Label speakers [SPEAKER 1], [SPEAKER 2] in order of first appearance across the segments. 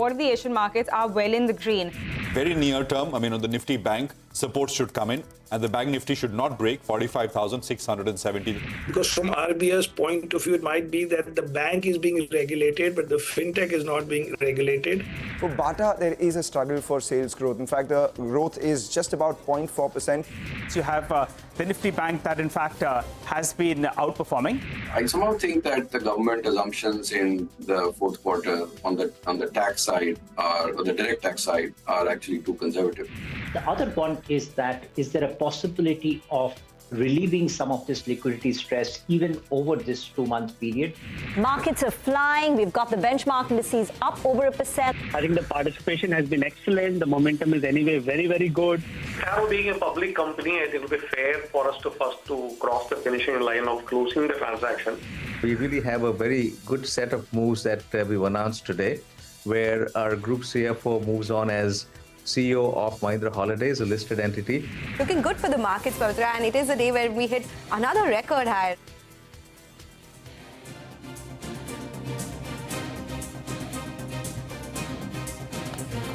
[SPEAKER 1] majority of the Asian markets are well in the green.
[SPEAKER 2] Very near term, I mean, on the Nifty Bank, support should come in, and the Bank Nifty should not break 45,670.
[SPEAKER 3] Because from RBI's point of view, it might be that the bank is being regulated, but the fintech is not being regulated.
[SPEAKER 4] For Bata, there is a struggle for sales growth. In fact, the growth is just about 0.4%.
[SPEAKER 5] So you have the Nifty Bank that, in fact, has been outperforming.
[SPEAKER 6] I somehow think that the government assumptions in the fourth quarter on the tax side or the direct tax side are actually too conservative.
[SPEAKER 7] The other one is there a possibility of relieving some of this liquidity stress even over this 2-month period?
[SPEAKER 8] Markets are flying. We've got the benchmark indices up over 1%.
[SPEAKER 9] I think the participation has been excellent. The momentum is anyway very, very good.
[SPEAKER 10] Now, being a public company, I think it will be fair for us to first cross the finishing line of closing the transaction.
[SPEAKER 11] We really have a very good set of moves that we've announced today, where our group CFO moves on as CEO of Mahindra Holidays, a listed entity.
[SPEAKER 1] Looking good for the markets, Pavitra, and it is a day where we hit another record high.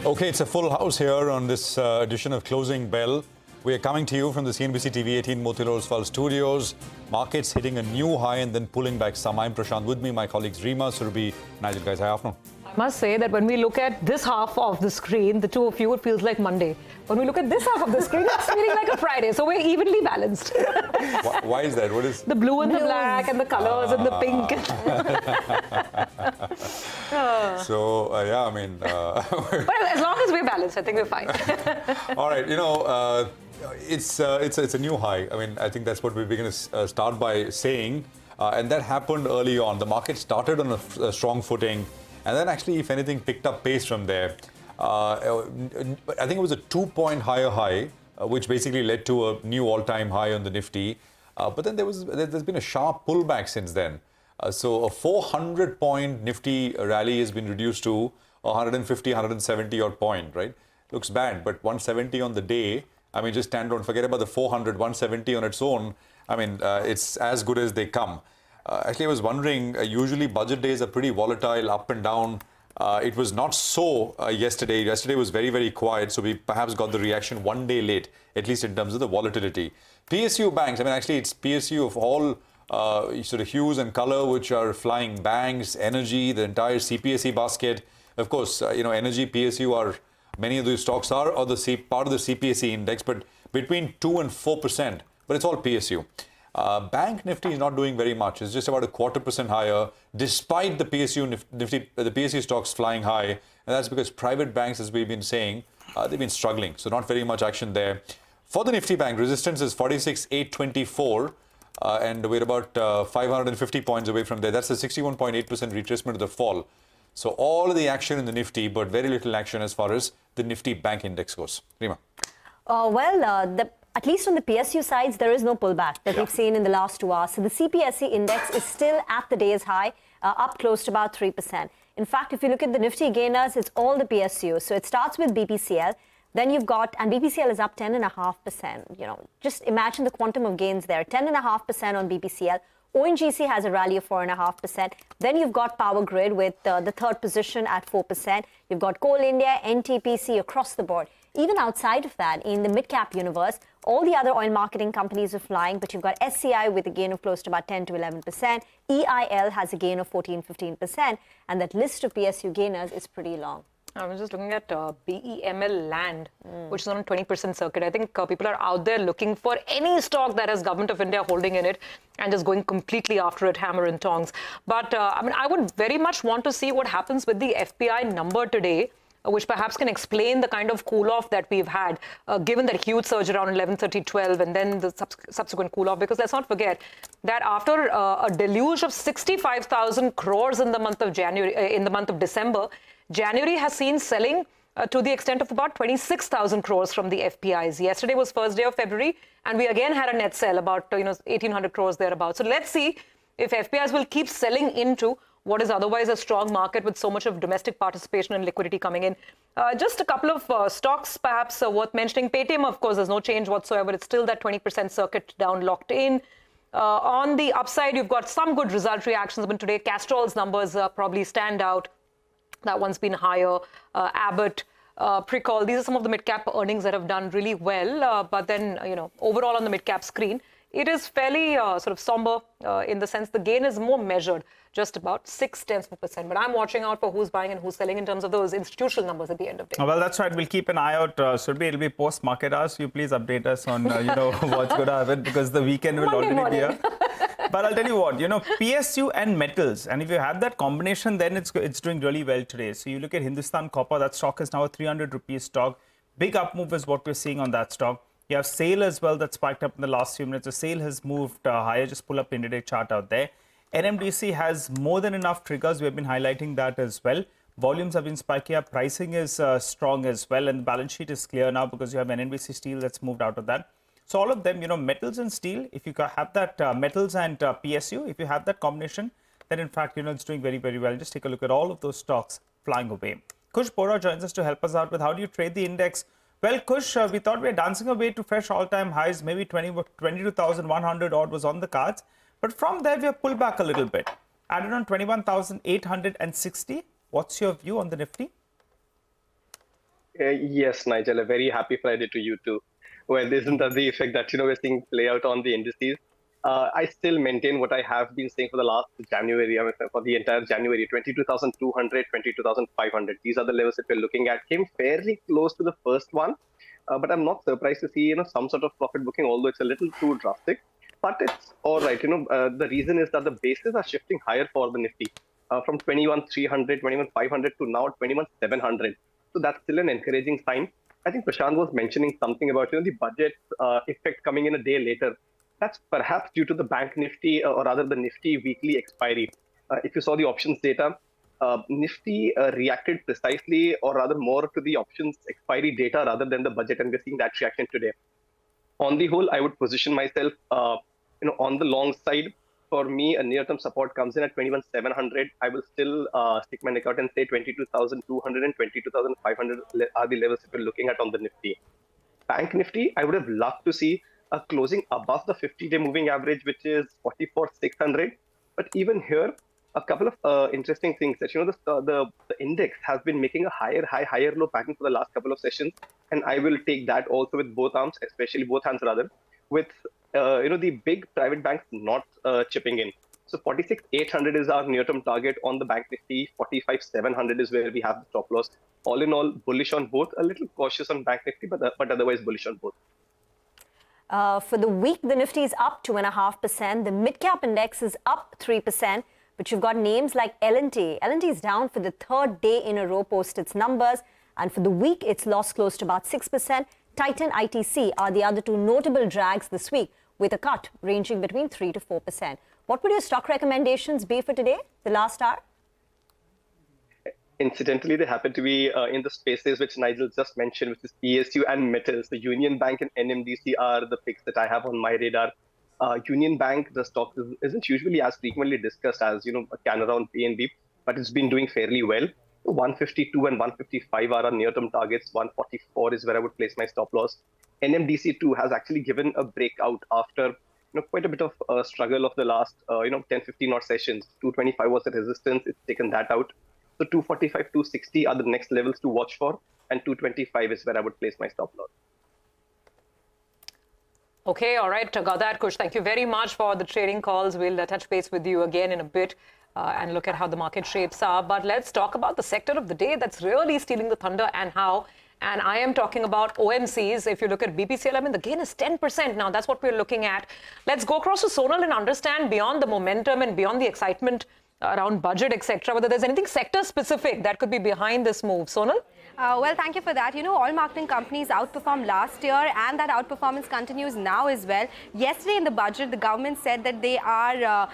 [SPEAKER 2] Okay, it's a full house here on this edition of Closing Bell. We are coming to you from the CNBC-TV18 Motilal Oswal studios. Markets hitting a new high and then pulling back some. I'm Prashant. With me, my colleagues Rima, Surabhi, Nigel. Guys, hi, afternoon.
[SPEAKER 12] I must say that when we look at this half of the screen, the two of you, it feels like Monday. When we look at this half of the screen, it's feeling like a Friday. So we're evenly balanced.
[SPEAKER 2] Why is that? What is
[SPEAKER 12] the blue and the black and the colors and the pink?
[SPEAKER 2] Yeah, I mean...
[SPEAKER 12] Well, as long as we're balanced, I think we're fine.
[SPEAKER 2] All right, you know, it's a new high. I mean, I think that's what we're going to start by saying. And that happened early on. The market started on a strong footing. And then actually, if anything, picked up pace from there. I think it was a 2-point higher high, which basically led to a new all-time high on the Nifty. But then there's been a sharp pullback since then. So a 400-point Nifty rally has been reduced to 150, 170 odd point, right? Looks bad, but 170 on the day. I mean, just forget about the 400, 170 on its own. I mean, it's as good as they come. Actually, I was wondering, usually budget days are pretty volatile, up and down. It was not so yesterday. Yesterday was very, very quiet, so we perhaps got the reaction one day late, at least in terms of the volatility. PSU banks, I mean, actually, it's PSU of all sort of hues and color, which are flying. Banks, energy, the entire CPSE basket. Of course, you know, energy, PSU are, many of these stocks are part of the CPSE index, but between 2 and 4%, but it's all PSU. Bank Nifty is not doing very much. It's just about 0.25% higher, despite the PSU the PSU stocks flying high. And that's because private banks, as we've been saying, they've been struggling. So not very much action there. For the Nifty Bank, resistance is 46,824, and we're about 550 points away from there. That's a 61.8% retracement of the fall. So all of the action in the Nifty, but very little action as far as the Nifty Bank Index goes. Rima.
[SPEAKER 8] At least on the PSU sides, there is no pullback that we've seen in the last 2 hours. So the CPSE index is still at the day's high, up close to about 3%. In fact, if you look at the Nifty gainers, it's all the PSU. So it starts with BPCL. Then you've got, and BPCL is up 10.5%. You know, just imagine the quantum of gains there. 10.5% on BPCL. ONGC has a rally of 4.5%. Then you've got Power Grid with the third position at 4%. You've got Coal India, NTPC across the board. Even outside of that, in the mid-cap universe, all the other oil marketing companies are flying, but you've got SCI with a gain of close to about 10 to 11%. EIL has a gain of 14-15%, and that list of PSU gainers is pretty long.
[SPEAKER 12] I was just looking at BEML Land, which is on a 20% circuit. I think people are out there looking for any stock that has Government of India holding in it and just going completely after it, hammer and tongs. But I mean, I would very much want to see what happens with the FPI number today, which perhaps can explain the kind of cool-off that we've had, given that huge surge around 11:30, 12, and then the subsequent cool-off. Because let's not forget that after a deluge of 65,000 crores in the month of December, January has seen selling to the extent of about 26,000 crores from the FPIs. Yesterday was first day of February, and we again had a net sell about 1,800 crores thereabouts. So let's see if FPIs will keep selling into what is otherwise a strong market with so much of domestic participation and liquidity coming in. Just a couple of stocks perhaps worth mentioning. Paytm, of course, there's no change whatsoever. It's still that 20% circuit down locked in. On the upside, you've got some good result reactions. But today, Castrol's numbers probably stand out. That one's been higher. Abbott, Pricol, these are some of the mid-cap earnings that have done really well. But then, overall on the mid-cap screen, it is fairly sort of somber in the sense the gain is more measured, just about 0.6%. But I'm watching out for who's buying and who's selling in terms of those institutional numbers at the end of the day.
[SPEAKER 5] Well, that's right. We'll keep an eye out. It'll be post-market hours. You please update us on, what's going to happen because the weekend will already be here. But I'll tell you what, PSU and metals. And if you have that combination, then it's doing really well today. So you look at Hindustan Copper, that stock is now a 300 rupees stock. Big up move is what we're seeing on that stock. You have SAIL as well that spiked up in the last few minutes. The SAIL has moved higher. Just pull up the intraday chart out there. NMDC has more than enough triggers. We've been highlighting that as well. Volumes have been spiking up. Pricing is strong as well. And the balance sheet is clear now because you have NMDC Steel that's moved out of that. So all of them, metals and steel, if you have that metals and PSU, if you have that combination, then in fact, it's doing very, very well. Just take a look at all of those stocks flying away. Kush Bora joins us to help us out with how do you trade the index. Well, Kush, we thought we were dancing away to fresh all-time highs. Maybe 22,100 odd was on the cards. But from there, we have pulled back a little bit. Added on 21,860. What's your view on the Nifty?
[SPEAKER 13] Yes, Nigel, a very happy Friday to you too. Well, isn't that the effect that we're seeing play out on the indices? I still maintain what I have been saying for the last January, for the entire January, 22,200, 22,500. These are the levels that we're looking at. Came fairly close to the first one, but I'm not surprised to see some sort of profit booking, although it's a little too drastic. But it's all right. The reason is that the bases are shifting higher for the Nifty from 21,300, 21,500 to now 21,700. So that's still an encouraging sign. I think Prashant was mentioning something about the budget effect coming in a day later. That's perhaps due to the Bank Nifty or rather the Nifty weekly expiry. If you saw the options data, Nifty reacted precisely or rather more to the options expiry data rather than the budget, and we're seeing that reaction today. On the whole, I would position myself on the long side. For me, a near-term support comes in at 21,700. I will still stick my neck out and say 22,200 and 22,500 are the levels that we're looking at on the Nifty. Bank Nifty, I would have loved to see a closing above the 50-day moving average, which is 44,600. But even here, a couple of interesting things that the index has been making a higher low pattern for the last couple of sessions, and I will take that also with both arms, especially both hands rather, with the big private banks not chipping in. So 46,800 is our near-term target on the Bank Nifty. 45,700 is where we have the stop loss. All in all, bullish on both. A little cautious on Bank Nifty, but otherwise bullish on both.
[SPEAKER 8] For the week, the Nifty is up 2.5%. The mid-cap index is up 3%. But you've got names like L&T. L&T is down for the third day in a row post its numbers. And for the week, it's lost close to about 6%. Titan, ITC are the other two notable drags this week, with a cut ranging between 3 to 4%. What would your stock recommendations be for today, the last hour?
[SPEAKER 13] Incidentally, they happen to be in the spaces which Nigel just mentioned, which is PSU and metals. The Union Bank and NMDC are the picks that I have on my radar. Union Bank, the stock isn't usually as frequently discussed as, a Canara on PNB, but it's been doing fairly well. 152 and 155 are our near-term targets. 144 is where I would place my stop loss. NMDC too has actually given a breakout after quite a bit of a struggle of the last 10-15 odd sessions. 225 was the resistance. It's taken that out. So 245, 260 are the next levels to watch for, and 225 is where I would place my stop loss.
[SPEAKER 12] Okay, all right, got that, Kush. Thank you very much for the trading calls. We'll touch base with you again in a bit and look at how the market shapes are. But let's talk about the sector of the day that's really stealing the thunder and how. And I am talking about OMCs. If you look at BPCL, the gain is 10% now. That's what we're looking at. Let's go across to Sonal and understand beyond the momentum and beyond the excitement around budget, etc., whether there's anything sector-specific that could be behind this move. Sonal?
[SPEAKER 1] Well, thank you for that. All marketing companies outperformed last year, and that outperformance continues now as well. Yesterday in the budget, the government said that they are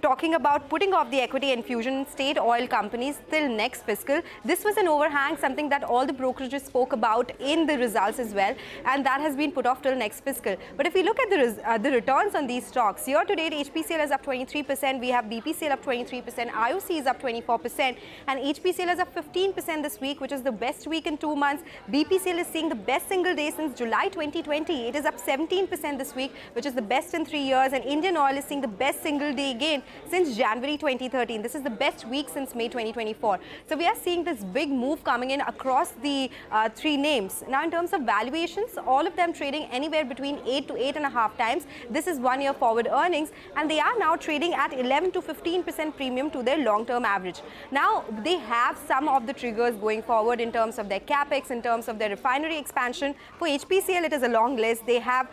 [SPEAKER 1] talking about putting off the equity infusion in state oil companies till next fiscal. This was an overhang, something that all the brokerages spoke about in the results as well, and that has been put off till next fiscal. But if we look at the returns on these stocks, year to date, HPCL is up 23%, we have BPCL up 23%, IOC is up 24%, and HPCL is up 15% this week, which is the best best week in 2 months. BPCL is seeing the best single day since July 2020. It is up 17% this week, which is the best in 3 years. And Indian Oil is seeing the best single day gain since January 2013. This is the best week since May 2024. So we are seeing this big move coming in across the three names. Now, in terms of valuations, all of them trading anywhere between 8 to 8.5 times. This is 1 year forward earnings, and they are now trading at 11 to 15% premium to their long-term average. Now, they have some of the triggers going forward in terms of their capex, in terms of their refinery expansion. For HPCL, it is a long list. They are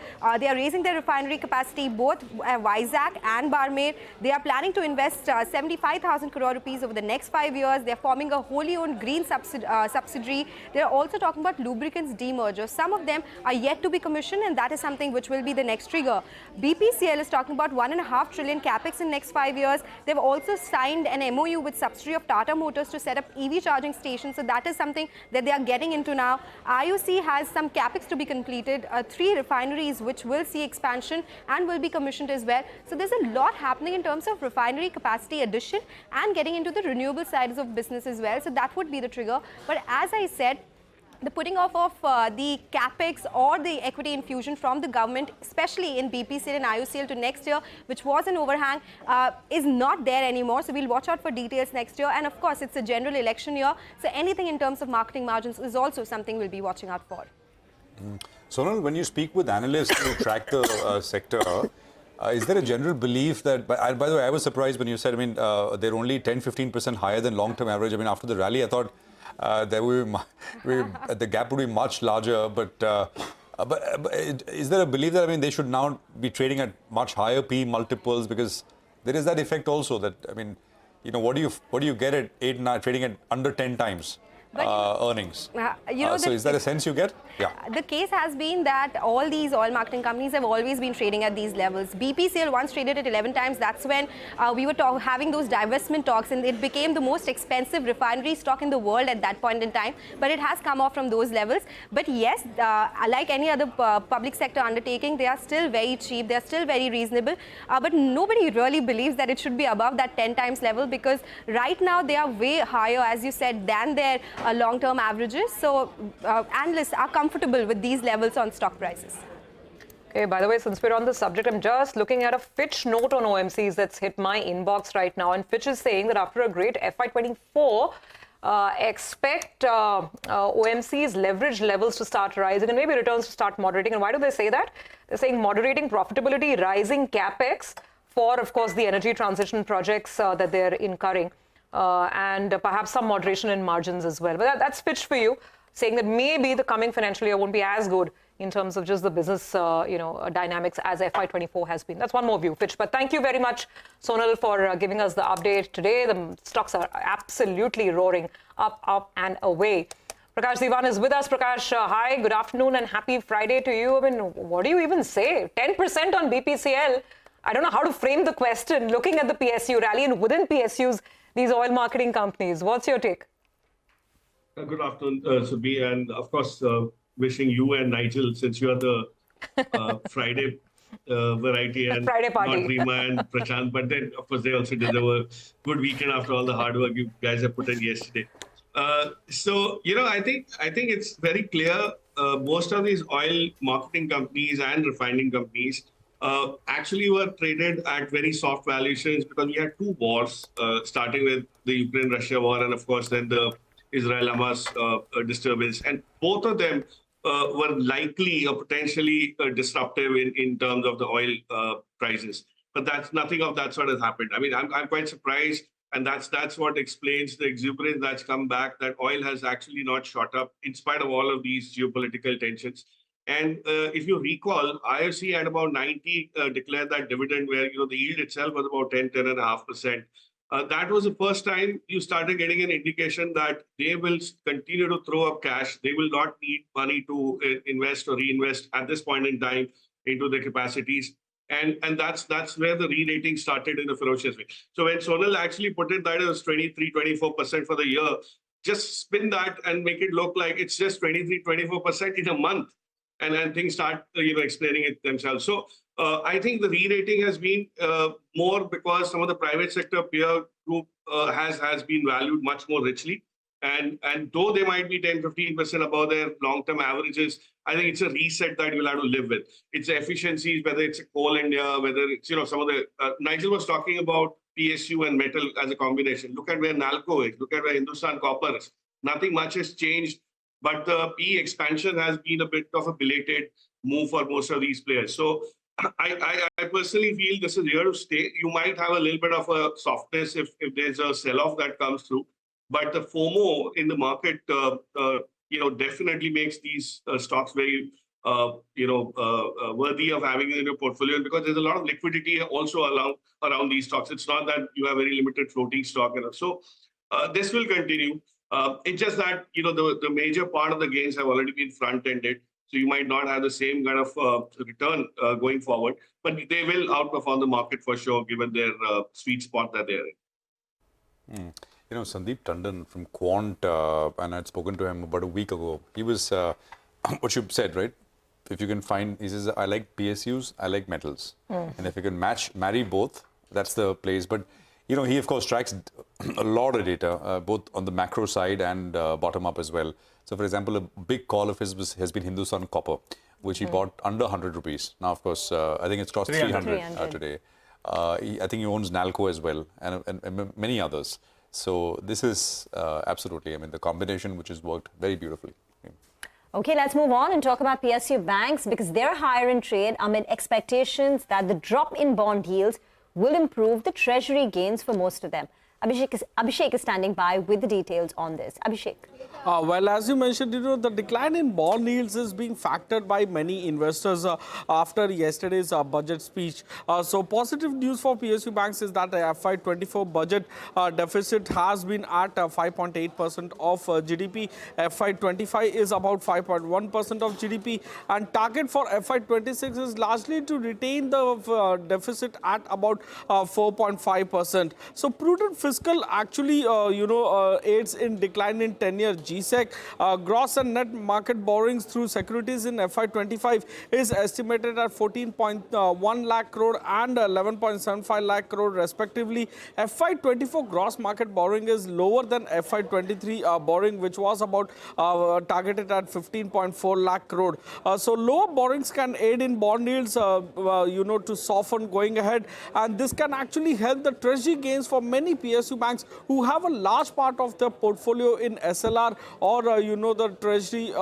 [SPEAKER 1] raising their refinery capacity both at Vizag and Barmer. They are planning to invest 75,000 crore rupees over the next 5 years. They are forming a wholly owned green subsidiary. They are also talking about lubricants demerger. Some of them are yet to be commissioned, and that is something which will be the next trigger. BPCL is talking about 1.5 trillion capex in next 5 years. They've also signed an MOU with subsidiary of Tata Motors to set up EV charging stations. So that is something that they are getting into now. IOC has some capex to be completed, 3 refineries which will see expansion and will be commissioned as well. So there's a lot happening in terms of refinery capacity addition and getting into the renewable sides of business as well. So that would be the trigger. But as I said, the putting off of the capex or the equity infusion from the government, especially in BPCL and IOCL to next year, which was an overhang, is not there anymore. So we'll watch out for details next year. And of course, it's a general election year. So anything in terms of marketing margins is also something we'll be watching out for.
[SPEAKER 2] Sonal, when you speak with analysts who track the sector, is there a general belief that, by the way, I was surprised when you said, they're only 10-15% higher than long-term average. After the rally, I thought the gap would be much larger, but is there a belief that they should now be trading at much higher P multiples, because there is that effect also that what do you get at 8, 9, trading at under 10 times earnings? So is that a sense you get? Yeah.
[SPEAKER 1] The case has been that all these oil marketing companies have always been trading at these levels. BPCL once traded at 11 times. That's when we were having those divestment talks, and it became the most expensive refinery stock in the world at that point in time. But it has come off from those levels. But yes, like any other public sector undertaking, they are still very cheap. They are still very reasonable. But nobody really believes that it should be above that 10 times level, because right now they are way higher, as you said, than their long-term averages. So analysts are comfortable with these levels on stock prices.
[SPEAKER 12] Okay, by the way, since we're on the subject, I'm just looking at a Fitch note on OMCs that's hit my inbox right now. And Fitch is saying that after a great FY24, expect OMC's leverage levels to start rising and maybe returns to start moderating. And why do they say that? They're saying moderating profitability, rising capex for, of course, the energy transition projects that they're incurring. And perhaps some moderation in margins as well. But that's Fitch for you, saying that maybe the coming financial year won't be as good in terms of just the business, dynamics as FY24 has been. That's one more view, Fitch. But thank you very much, Sonal, for giving us the update today. The stocks are absolutely roaring up and away. Prakash Diwan is with us. Prakash, hi, good afternoon and happy Friday to you. What do you even say? 10% on BPCL. I don't know how to frame the question, looking at the PSU rally and within PSUs, these oil marketing companies. What's your take?
[SPEAKER 14] Good afternoon, Subhi, and of course, wishing you and Nigel, since you are the Friday variety, and
[SPEAKER 12] Friday party.
[SPEAKER 14] Not Rima and Prashant, but then of course they also deserve a good weekend after all the hard work you guys have put in yesterday. So I think it's very clear. Most of these oil marketing companies and refining companies actually were traded at very soft valuations, because we had 2 wars, starting with the Ukraine-Russia war and of course then the Israel-Hamas disturbance. And both of them were likely or potentially disruptive in terms of the oil prices. But nothing of that sort has happened. I'm quite surprised, and that's what explains the exuberance that's come back, that oil has actually not shot up in spite of all of these geopolitical tensions. And if you recall, IOC at about 90 declared that dividend, where the yield itself was about 10.5%. That was the first time you started getting an indication that they will continue to throw up cash. They will not need money to invest or reinvest at this point in time into the capacities. And that's where the re-rating started in a ferocious way. So when Sonal actually put it that it was 23-24% for the year, just spin that and make it look like it's just 23-24% in a month. And then things start, explaining it themselves. So I think the re-rating has been more because some of the private sector peer group has been valued much more richly. And though they might be 10-15% above their long-term averages, I think it's a reset that you'll have to live with. It's the efficiencies, whether it's a Coal India, whether it's, some of the, Nigel was talking about PSU and metal as a combination. Look at where Nalco is, look at where Hindustan Copper is. Nothing much has changed, but the PE expansion has been a bit of a belated move for most of these players. So I personally feel this is here to stay. You might have a little bit of a softness if there's a sell-off that comes through, but the FOMO in the market, definitely makes these stocks very, worthy of having in your portfolio, because there's a lot of liquidity also around these stocks. It's not that you have very limited floating stock. So this will continue. It's just that, the major part of the gains have already been front-ended. So you might not have the same kind of return going forward, but they will outperform the market for sure, given their sweet spot that they're in.
[SPEAKER 2] Sandeep Tandon from Quant, and I'd spoken to him about a week ago. He was, what you said, right? If you can find, he says, I like PSUs, I like metals. And if you can marry both, that's the place. But, he of course tracks a lot of data, both on the macro side and bottom up as well. So, for example, a big call of his has been Hindustan Copper, which he bought under 100 rupees. Now, of course, I think it's crossed 300 today. I think he owns Nalco as well, and many others. So this is absolutely, the combination which has worked very beautifully.
[SPEAKER 8] Okay, let's move on and talk about PSU banks, because they're higher in trade amid expectations that the drop in bond yields will improve the treasury gains for most of them. Abhishek is standing by with the details on this. Abhishek.
[SPEAKER 15] Well, as you mentioned, the decline in bond yields is being factored by many investors after yesterday's budget speech. So positive news for PSU banks is that the FY24 budget deficit has been at 5.8% of GDP. FY25 is about 5.1% of GDP, and target for FY26 is largely to retain the deficit at about 4.5%. So prudent fiscal actually, aids in decline in 10-year GSEC. Gross and net market borrowings through securities in FY25 is estimated at 14.1 lakh crore and 11.75 lakh crore respectively. FY24 gross market borrowing is lower than FY23 borrowing, which was about targeted at 15.4 lakh crore. So lower borrowings can aid in bond yields, to soften going ahead, and this can actually help the treasury gains for many PSU banks who have a large part of their portfolio in SLR or, the treasury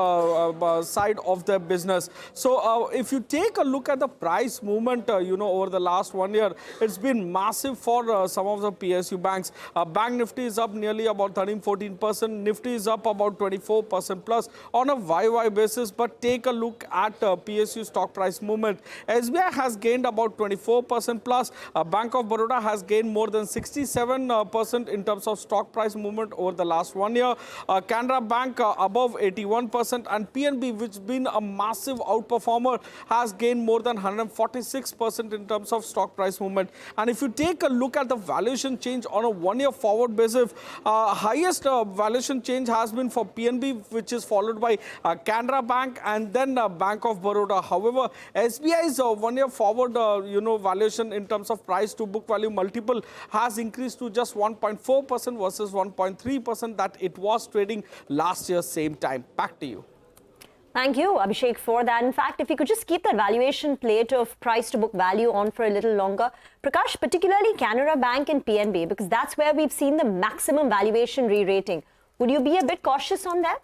[SPEAKER 15] side of their business. So if you take a look at the price movement, over the last 1 year, it's been massive for some of the PSU banks. Bank Nifty is up nearly about 13-14%. Nifty is up about 24% plus on a YY basis. But take a look at PSU stock price movement. SBI has gained about 24% plus. Bank of Baroda has gained more than 67% in terms of stock price movement over the last 1 year. Canara Bank above 81%, and PNB, which has been a massive outperformer, has gained more than 146% in terms of stock price movement. And if you take a look at the valuation change on a 1 year forward basis, highest valuation change has been for PNB, which is followed by Canara Bank and then Bank of Baroda. However, SBI's 1 year forward valuation in terms of price to book value multiple has increased to just 1.4% versus 1.3% that it was trading last year same time. Back to you.
[SPEAKER 8] Thank you, Abhishek, for that. In fact, if you could just keep that valuation plate of price to book value on for a little longer. Prakash, particularly Canara Bank and PNB, because that's where we've seen the maximum valuation re-rating. Would you be a bit cautious on that?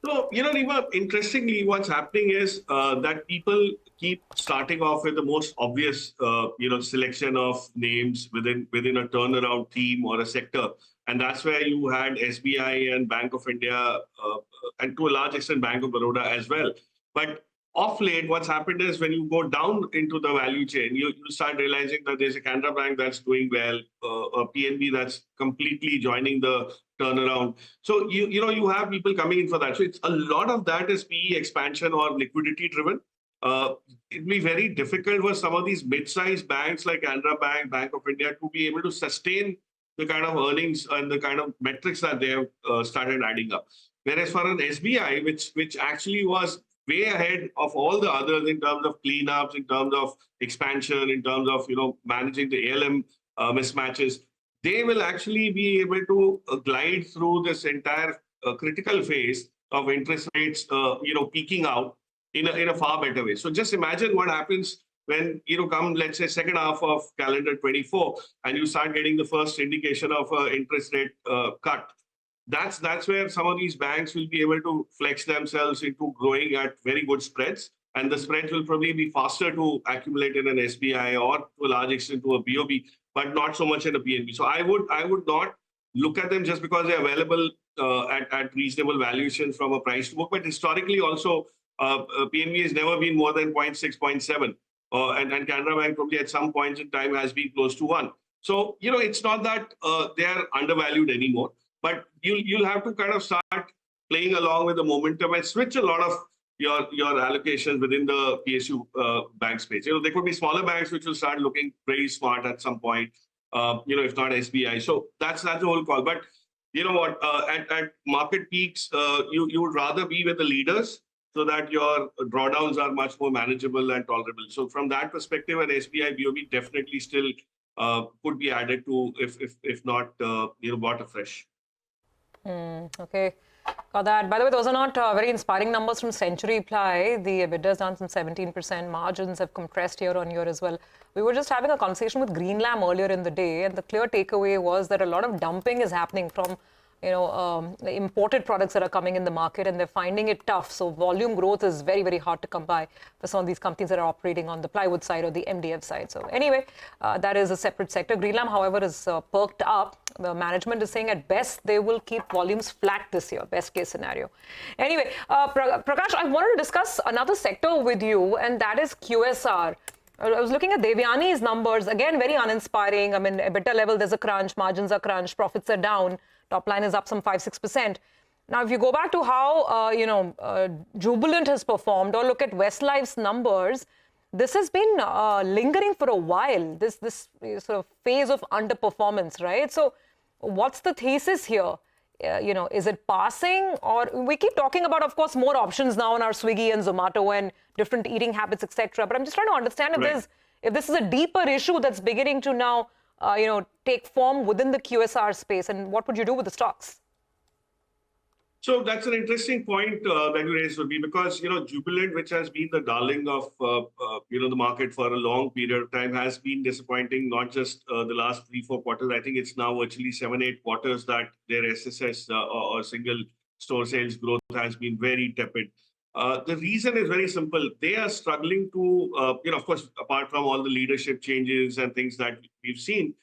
[SPEAKER 14] So, Rima, interestingly, what's happening is that people keep starting off with the most obvious, selection of names within a turnaround theme or a sector. And that's where you had SBI and Bank of India, and to a large extent Bank of Baroda as well. But off late, what's happened is when you go down into the value chain, you start realizing that there's a Canara Bank that's doing well, a PNB that's completely joining the turnaround. So you have people coming in for that. So it's a lot of that is PE expansion or liquidity driven. It'll be very difficult for some of these mid-sized banks like Canara Bank, Bank of India to be able to sustain the kind of earnings and the kind of metrics that they have started adding up. Whereas for an SBI, which actually was way ahead of all the others in terms of cleanups, in terms of expansion, in terms of managing the ALM mismatches, they will actually be able to glide through this entire critical phase of interest rates, peaking out in a far better way. So just imagine what happens when, come, let's say, second half of calendar 24, and you start getting the first indication of interest rate cut. That's where some of these banks will be able to flex themselves into growing at very good spreads. And the spreads will probably be faster to accumulate in an SBI or to a large extent to a BOB, but not so much in a PNB. So I would not look at them just because they're available at reasonable valuations from a price to book. But historically also, PNB has never been more than 0.6, 0.7. And Canara Bank probably at some points in time has been close to 1. So, it's not that they are undervalued anymore, but you'll have to kind of start playing along with the momentum and switch a lot of your allocations within the PSU bank space. There could be smaller banks which will start looking very smart at some point, if not SBI. So that's the whole call. But you know what, at market peaks, you would rather be with the leaders so that your drawdowns are much more manageable and tolerable. So from that perspective, an SBI BOB definitely still could be added to if not, bought afresh.
[SPEAKER 12] Okay. Got that. By the way, those are not very inspiring numbers from Century Ply. The EBITDA is down some 17%. Margins have compressed year on year as well. We were just having a conversation with Greenlam earlier in the day, and the clear takeaway was that a lot of dumping is happening from imported products that are coming in the market, and they're finding it tough. So volume growth is very, very hard to come by for some of these companies that are operating on the plywood side or the MDF side. So anyway, that is a separate sector. Greenlam, however, is perked up. The management is saying at best they will keep volumes flat this year, best case scenario. Anyway, Prakash, I wanted to discuss another sector with you, and that is QSR. I was looking at Devyani's numbers, again, very uninspiring. I mean, EBITDA level, there's a crunch, margins are crunch, profits are down, top line is up some 5-6%. Now, if you go back to how, Jubilant has performed, or look at Westlife's numbers, this has been lingering for a while, this sort of phase of underperformance, right? So what's the thesis here? Is it passing? Or we keep talking about, of course, more options now on our Swiggy and Zomato and different eating habits, etc. But I'm just trying to understand if this is a deeper issue that's beginning to now, take form within the QSR space, and what would you do with the stocks?
[SPEAKER 14] So that's an interesting point that you raised, Ruby, because, Jubilant, which has been the darling of, the market for a long period of time, has been disappointing, not just the last 3-4 quarters. I think it's now virtually 7-8 quarters that their SSS or single store sales growth has been very tepid. The reason is very simple. They are struggling to, of course, apart from all the leadership changes and things that we've seen,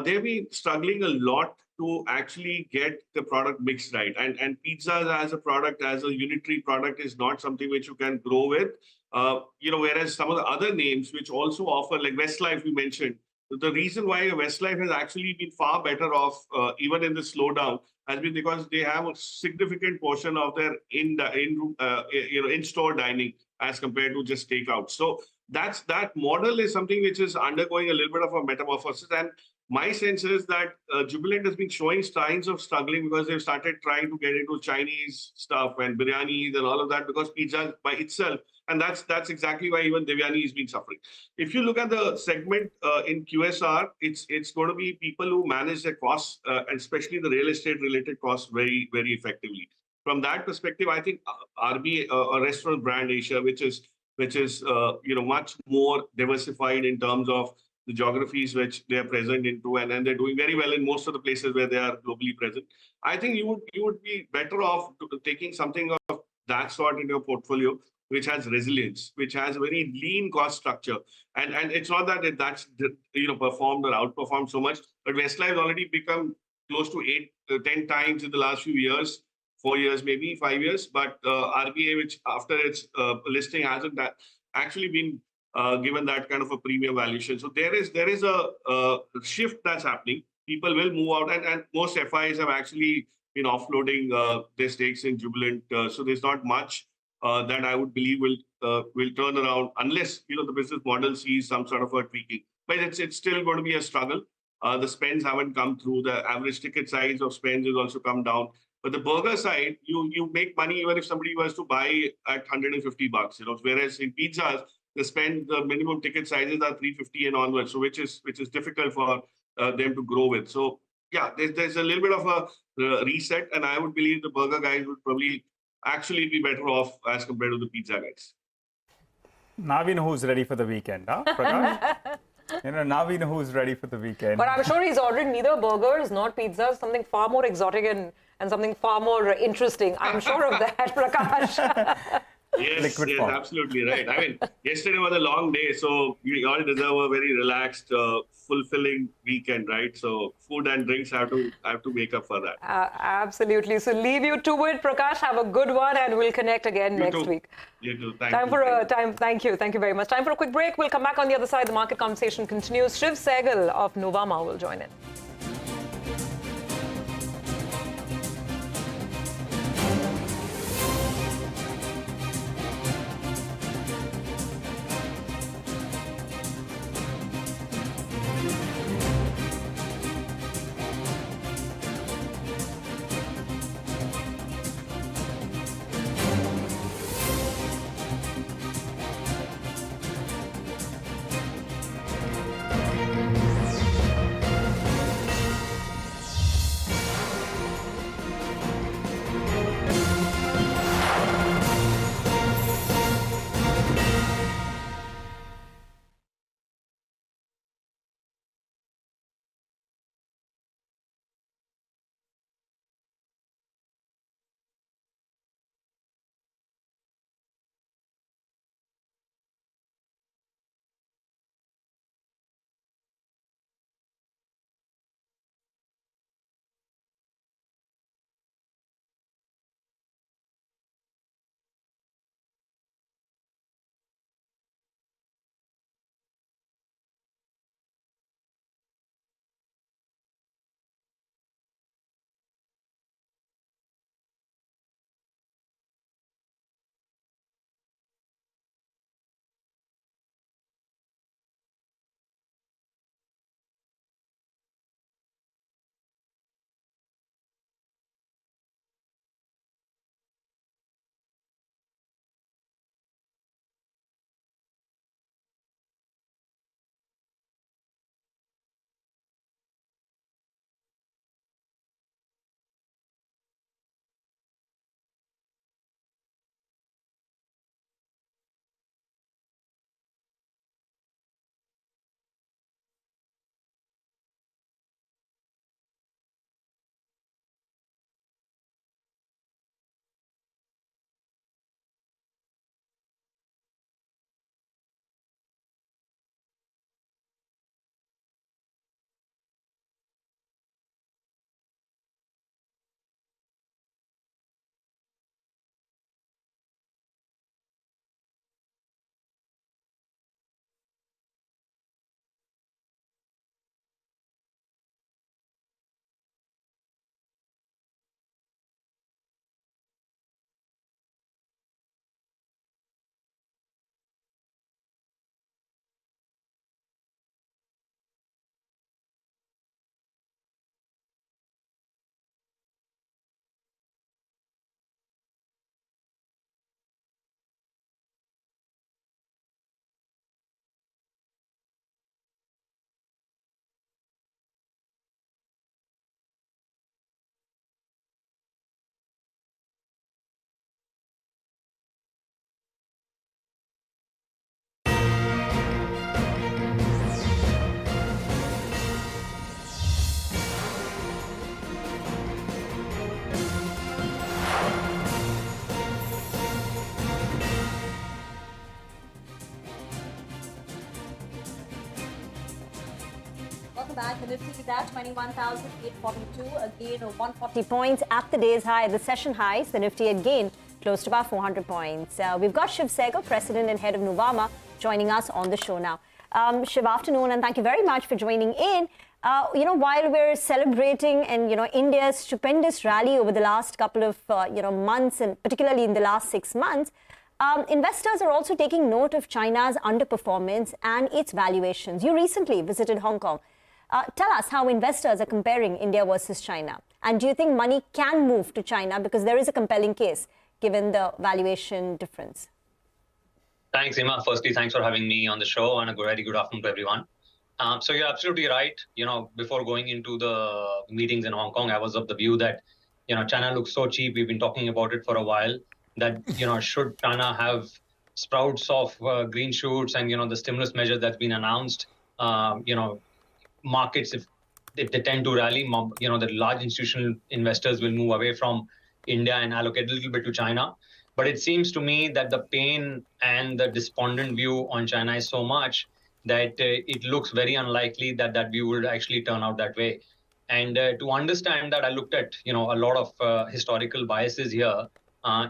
[SPEAKER 14] they've been struggling a lot to actually get the product mix right. And pizzas as a product, as a unitary product, is not something which you can grow with. Whereas some of the other names which also offer, like Westlife we mentioned, the reason why Westlife has actually been far better off, even in the slowdown, has been because they have a significant portion of their in-store dining as compared to just takeout. So that model is something which is undergoing a little bit of a metamorphosis. And my sense is that Jubilant has been showing signs of struggling because they've started trying to get into Chinese stuff and biryanis and all of that, because pizza by itself, and that's exactly why even Devyani has been suffering. If you look at the segment in QSR, it's going to be people who manage their costs, and especially the real estate related costs, very, very effectively. From that perspective, I think RB, a restaurant brand Asia, which is much more diversified in terms of the geographies which they are present into, and they're doing very well in most of the places where they are globally present. I think you would be better off taking something of that sort in your portfolio, which has resilience, which has a very lean cost structure. And it's not that that's performed or outperformed so much, but Westlife has already become close to 8-10 times in the last few years, 4 years, maybe 5 years. But RBA, which after its listing hasn't actually been given that kind of a premium valuation. So there is a shift that's happening. People will move out, and most FIs have actually been offloading their stakes in Jubilant. So there's not much that I would believe will turn around unless the business model sees some sort of a tweaking. But it's still going to be a struggle. The spends haven't come through. The average ticket size of spends has also come down. But the burger side, you make money even if somebody was to buy at $150. Whereas in pizzas, the minimum ticket sizes are $350 and onwards, so which is difficult for them to grow with. So yeah, there's a little bit of a reset, and I would believe the burger guys would probably actually be better off as compared to the pizza guys.
[SPEAKER 5] Now we know who's ready for the weekend, huh, Prakash? Now we know who's ready for the weekend.
[SPEAKER 12] But I'm sure he's ordering neither burgers nor pizzas, something far more exotic and something far more interesting. I'm sure of that, Prakash.
[SPEAKER 14] Yes, absolutely right. I mean, yesterday was a long day, so we all deserve a very relaxed, fulfilling weekend, right? So food and drinks have to make up for that.
[SPEAKER 12] Absolutely. So leave you to it, Prakash. Have a good one, and we'll connect again next week.
[SPEAKER 14] You too.
[SPEAKER 12] Thank you very much. Time for a quick break. We'll come back on the other side. The market conversation continues. Shiv Sehgal of Nuvama will join in.
[SPEAKER 8] Back. The Nifty is at 21,842, again 140 points at the day's high. The session highs, the Nifty had gained close to about 400 points. We've got Shiv Sehgal, President and Head of Nuvama, joining us on the show now. Shiv, afternoon, and thank you very much for joining in. While we're celebrating and, India's stupendous rally over the last couple of, months, and particularly in the last 6 months, investors are also taking note of China's underperformance and its valuations. You recently visited Hong Kong. Tell us how investors are comparing India versus China. And do you think money can move to China because there is a compelling case given the valuation difference?
[SPEAKER 16] Thanks, Emma. Firstly, thanks for having me on the show and a very good afternoon to everyone. So you're absolutely right. Before going into the meetings in Hong Kong, I was of the view that, China looks so cheap. We've been talking about it for a while that, should China have sprouts of green shoots and, the stimulus measure that's been announced, markets, if they tend to rally, the large institutional investors will move away from India and allocate a little bit to China. But it seems to me that the pain and the despondent view on China is so much that it looks very unlikely that that view would actually turn out that way. And to understand that, I looked at a lot of historical biases here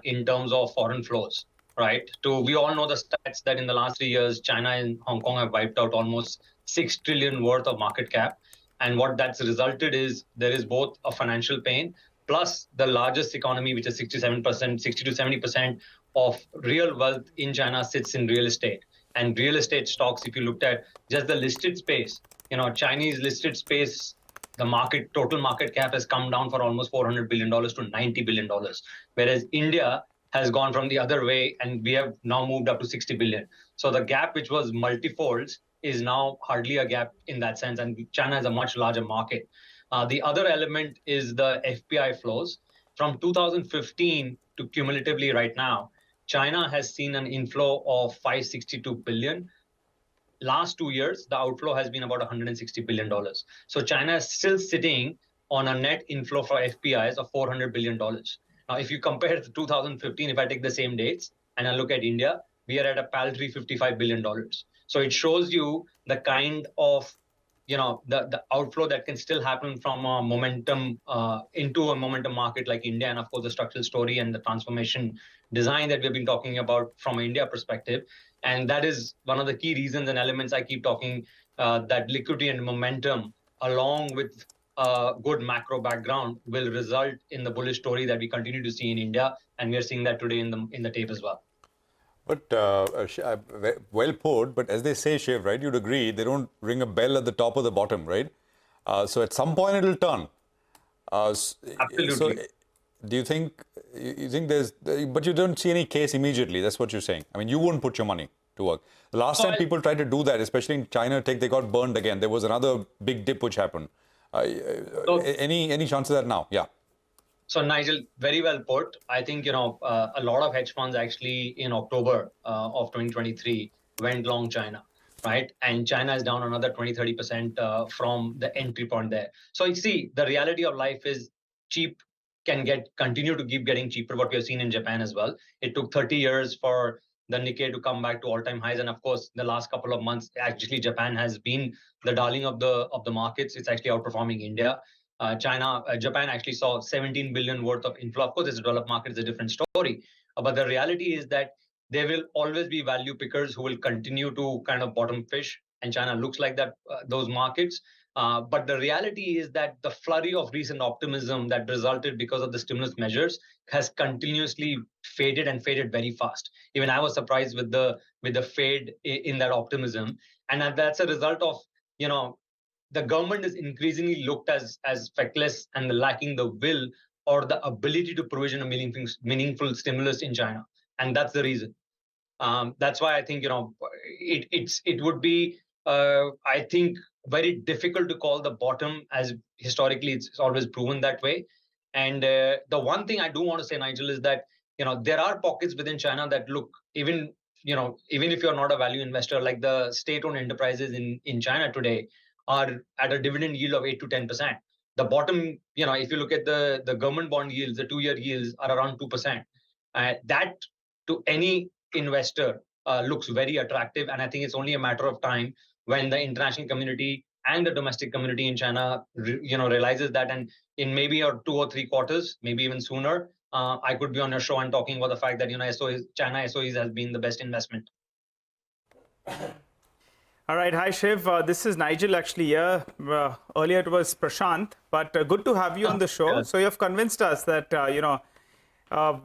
[SPEAKER 16] in terms of foreign flows. Right. We all know the stats that in the last 3 years, China and Hong Kong have wiped out almost 6 trillion worth of market cap. And what that's resulted is there is both a financial pain plus the largest economy, which is 67%, 60 to 70% of real wealth in China sits in real estate. And real estate stocks, if you looked at just the listed space, Chinese listed space, the total market cap has come down for almost $400 billion to $90 billion. Whereas India has gone from the other way, and we have now moved up to 60 billion. So the gap, which was multifolds, is now hardly a gap in that sense, and China is a much larger market. The other element is the FPI flows. From 2015 to cumulatively right now, China has seen an inflow of 562 billion. Last 2 years, the outflow has been about $160 billion. So China is still sitting on a net inflow for FPIs of $400 billion. Now, if you compare to 2015, if I take the same dates and I look at India, we are at a paltry $55 billion. So it shows you the kind of, the outflow that can still happen from a momentum into a momentum market like India, and of course the structural story and the transformation design that we've been talking about from an India perspective. And that is one of the key reasons and elements I keep talking, that liquidity and momentum along with good macro background will result in the bullish story that we continue to see in India, and we are seeing that today in the tape as well.
[SPEAKER 2] But well put. But as they say, Shiv, right? You'd agree they don't ring a bell at the top or the bottom, right? So at some point it'll turn.
[SPEAKER 16] Absolutely.
[SPEAKER 2] So do you think there's? But you don't see any case immediately. That's what you're saying. I mean, you wouldn't put your money to work. The last time people tried to do that, especially in China tech, they got burned again. There was another big dip which happened. Any chance of that now? Yeah.
[SPEAKER 16] So Nigel, very well put. I think, a lot of hedge funds actually in October of 2023 went long China, right? And China is down another 20-30% from the entry point there. So you see, the reality of life is cheap can continue to keep getting cheaper, what we have seen in Japan as well. It took 30 years for the Nikkei to come back to all-time highs. And of course, the last couple of months, actually, Japan has been the darling of the markets. It's actually outperforming India. Japan actually saw 17 billion worth of inflow. Of course, it's a developed market, it's a different story. But the reality is that there will always be value pickers who will continue to kind of bottom fish. And China looks like that, those markets. But the reality is that the flurry of recent optimism that resulted because of the stimulus measures has continuously faded and faded very fast. Even I was surprised with the fade in that optimism. And that's a result of, the government is increasingly looked as feckless and lacking the will or the ability to provision a meaningful stimulus in China. And that's the reason. That's why I think, it would be, I think, very difficult to call the bottom, as historically it's always proven that way. And the one thing I do want to say, Nigel, is that, there are pockets within China that look, even if you're not a value investor, like the state-owned enterprises in China today are at a dividend yield of 8 to 10%. The bottom, if you look at the government bond yields, the 2-year yields are around 2%. That to any investor looks very attractive. And I think it's only a matter of time when the international community and the domestic community in China, realizes that. And in maybe 2 or 3 quarters, maybe even sooner, I could be on your show and talking about the fact that, China SOEs has been the best investment.
[SPEAKER 5] All right. Hi, Shiv. This is Nigel actually here. Earlier it was Prashant, but good to have you on the show. So you have convinced us that,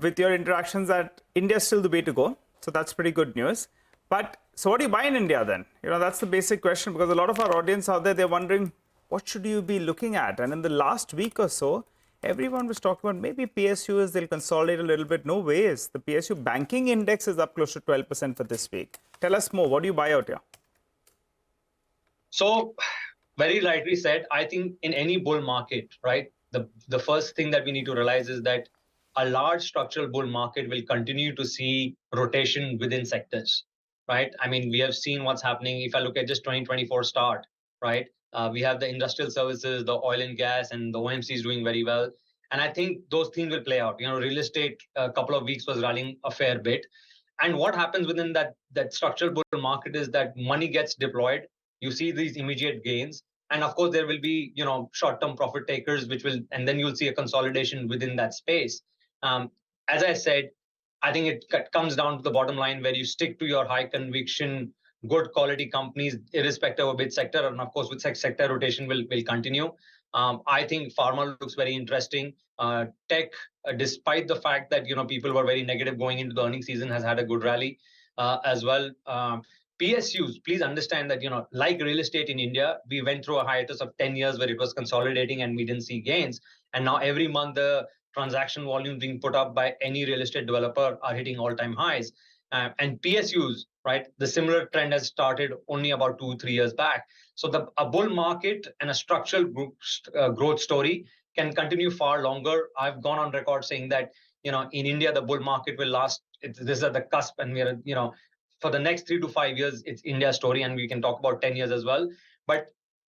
[SPEAKER 5] with your interactions, that India is still the way to go. So that's pretty good news. But so what do you buy in India then? That's the basic question, because a lot of our audience out there, they're wondering, what should you be looking at? And in the last week or so, everyone was talking about maybe PSUs, they'll consolidate a little bit. No ways. The PSU banking index is up close to 12% for this week. Tell us more. What do you buy out here?
[SPEAKER 16] So, very rightly said. I think in any bull market, right, the first thing that we need to realize is that a large structural bull market will continue to see rotation within sectors, right? I mean, we have seen what's happening. If I look at just 2024 start, right, we have the industrial services, the oil and gas, and the OMCs doing very well. And I think those themes will play out. You know, real estate a couple of weeks was rallying a fair bit. And what happens within that structural bull market is that money gets deployed. You see these immediate gains, and of course there will be short-term profit takers, and then you'll see a consolidation within that space. As I said, I think it comes down to the bottom line where you stick to your high conviction, good quality companies, irrespective of which sector, and of course with sector rotation will continue. I think pharma looks very interesting. Tech, despite the fact that people were very negative going into the earnings season, has had a good rally as well. PSUs, please understand that like real estate in India, we went through a hiatus of 10 years where it was consolidating and we didn't see gains. And now every month the transaction volume being put up by any real estate developer are hitting all-time highs. And PSUs, right, the similar trend has started only about 2-3 years back. So a bull market and a structural growth story can continue far longer. I've gone on record saying that, in India, the bull market will last. This is at the cusp, and we are, for the next 3 to 5 years, it's India's story, and we can talk about 10 years as well. But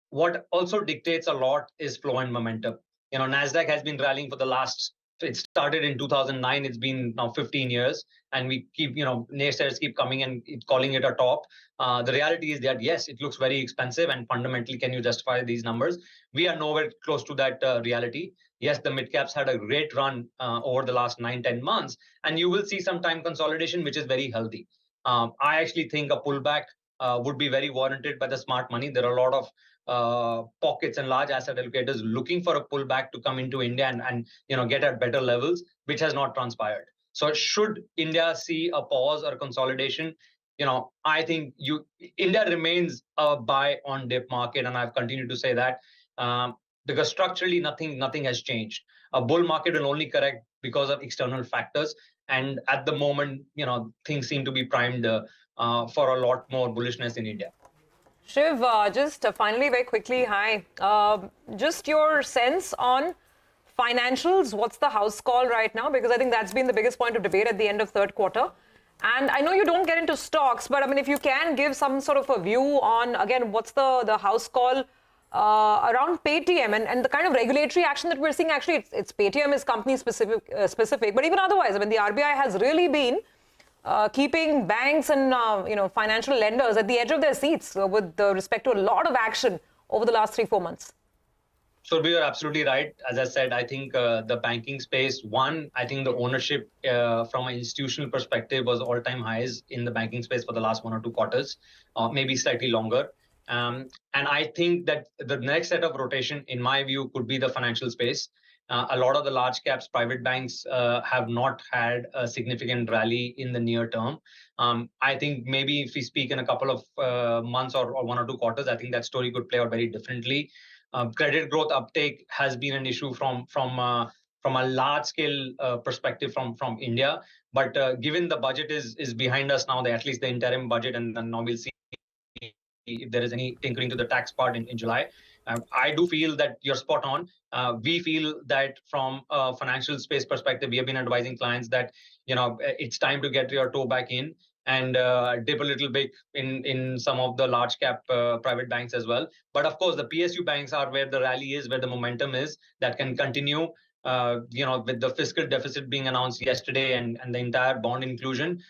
[SPEAKER 16] what also dictates a lot is flow and momentum. NASDAQ has been rallying for the last, it started in 2009, it's been now 15 years, and we keep, naysayers keep coming and calling it a top. The reality is that, yes, it looks very expensive, and fundamentally, can you justify these numbers? We are nowhere close to that reality. Yes, the mid-caps had a great run over the last 9-10 months, and you will see some time consolidation, which is very healthy. I actually think a pullback would be very warranted by the smart money. There are a lot of pockets and large asset allocators looking for a pullback to come into India and get at better levels, which has not transpired. So should India see a pause or consolidation, I think India remains a buy on dip market, and I've continued to say that because structurally nothing has changed. A bull market will only correct because of external factors. And at the moment, things seem to be primed for a lot more bullishness in India.
[SPEAKER 12] Shiv, just finally, very quickly, hi. Just your sense on financials. What's the house call right now? Because I think that's been the biggest point of debate at the end of third quarter. And I know you don't get into stocks, but I mean, if you can give some sort of a view on, again, what's the house call around Paytm and the kind of regulatory action that we're seeing. Actually, it's Paytm is company specific, but even otherwise, I mean, the RBI has really been keeping banks and financial lenders at the edge of their seats with respect to a lot of action over the last 3-4 months.
[SPEAKER 16] So you're absolutely right. As I said, I think the banking space, I think the ownership from an institutional perspective was all-time highs in the banking space for the last 1 or 2 quarters, maybe slightly longer. And I think that the next set of rotation, in my view, could be the financial space. A lot of the large caps, private banks have not had a significant rally in the near term. I think maybe if we speak in a couple of months or 1 or 2 quarters, I think that story could play out very differently. Credit growth uptake has been an issue from a large scale perspective from India. But given the budget is behind us now, at least the interim budget, and now we'll see if there is any tinkering to the tax part in July. I do feel that you're spot on. We feel that from a financial space perspective, we have been advising clients that, it's time to get your toe back in and dip a little bit in some of the large cap private banks as well. But of course, the PSU banks are where the rally is, where the momentum is, that can continue. With the fiscal deficit being announced yesterday and the entire bond inclusion,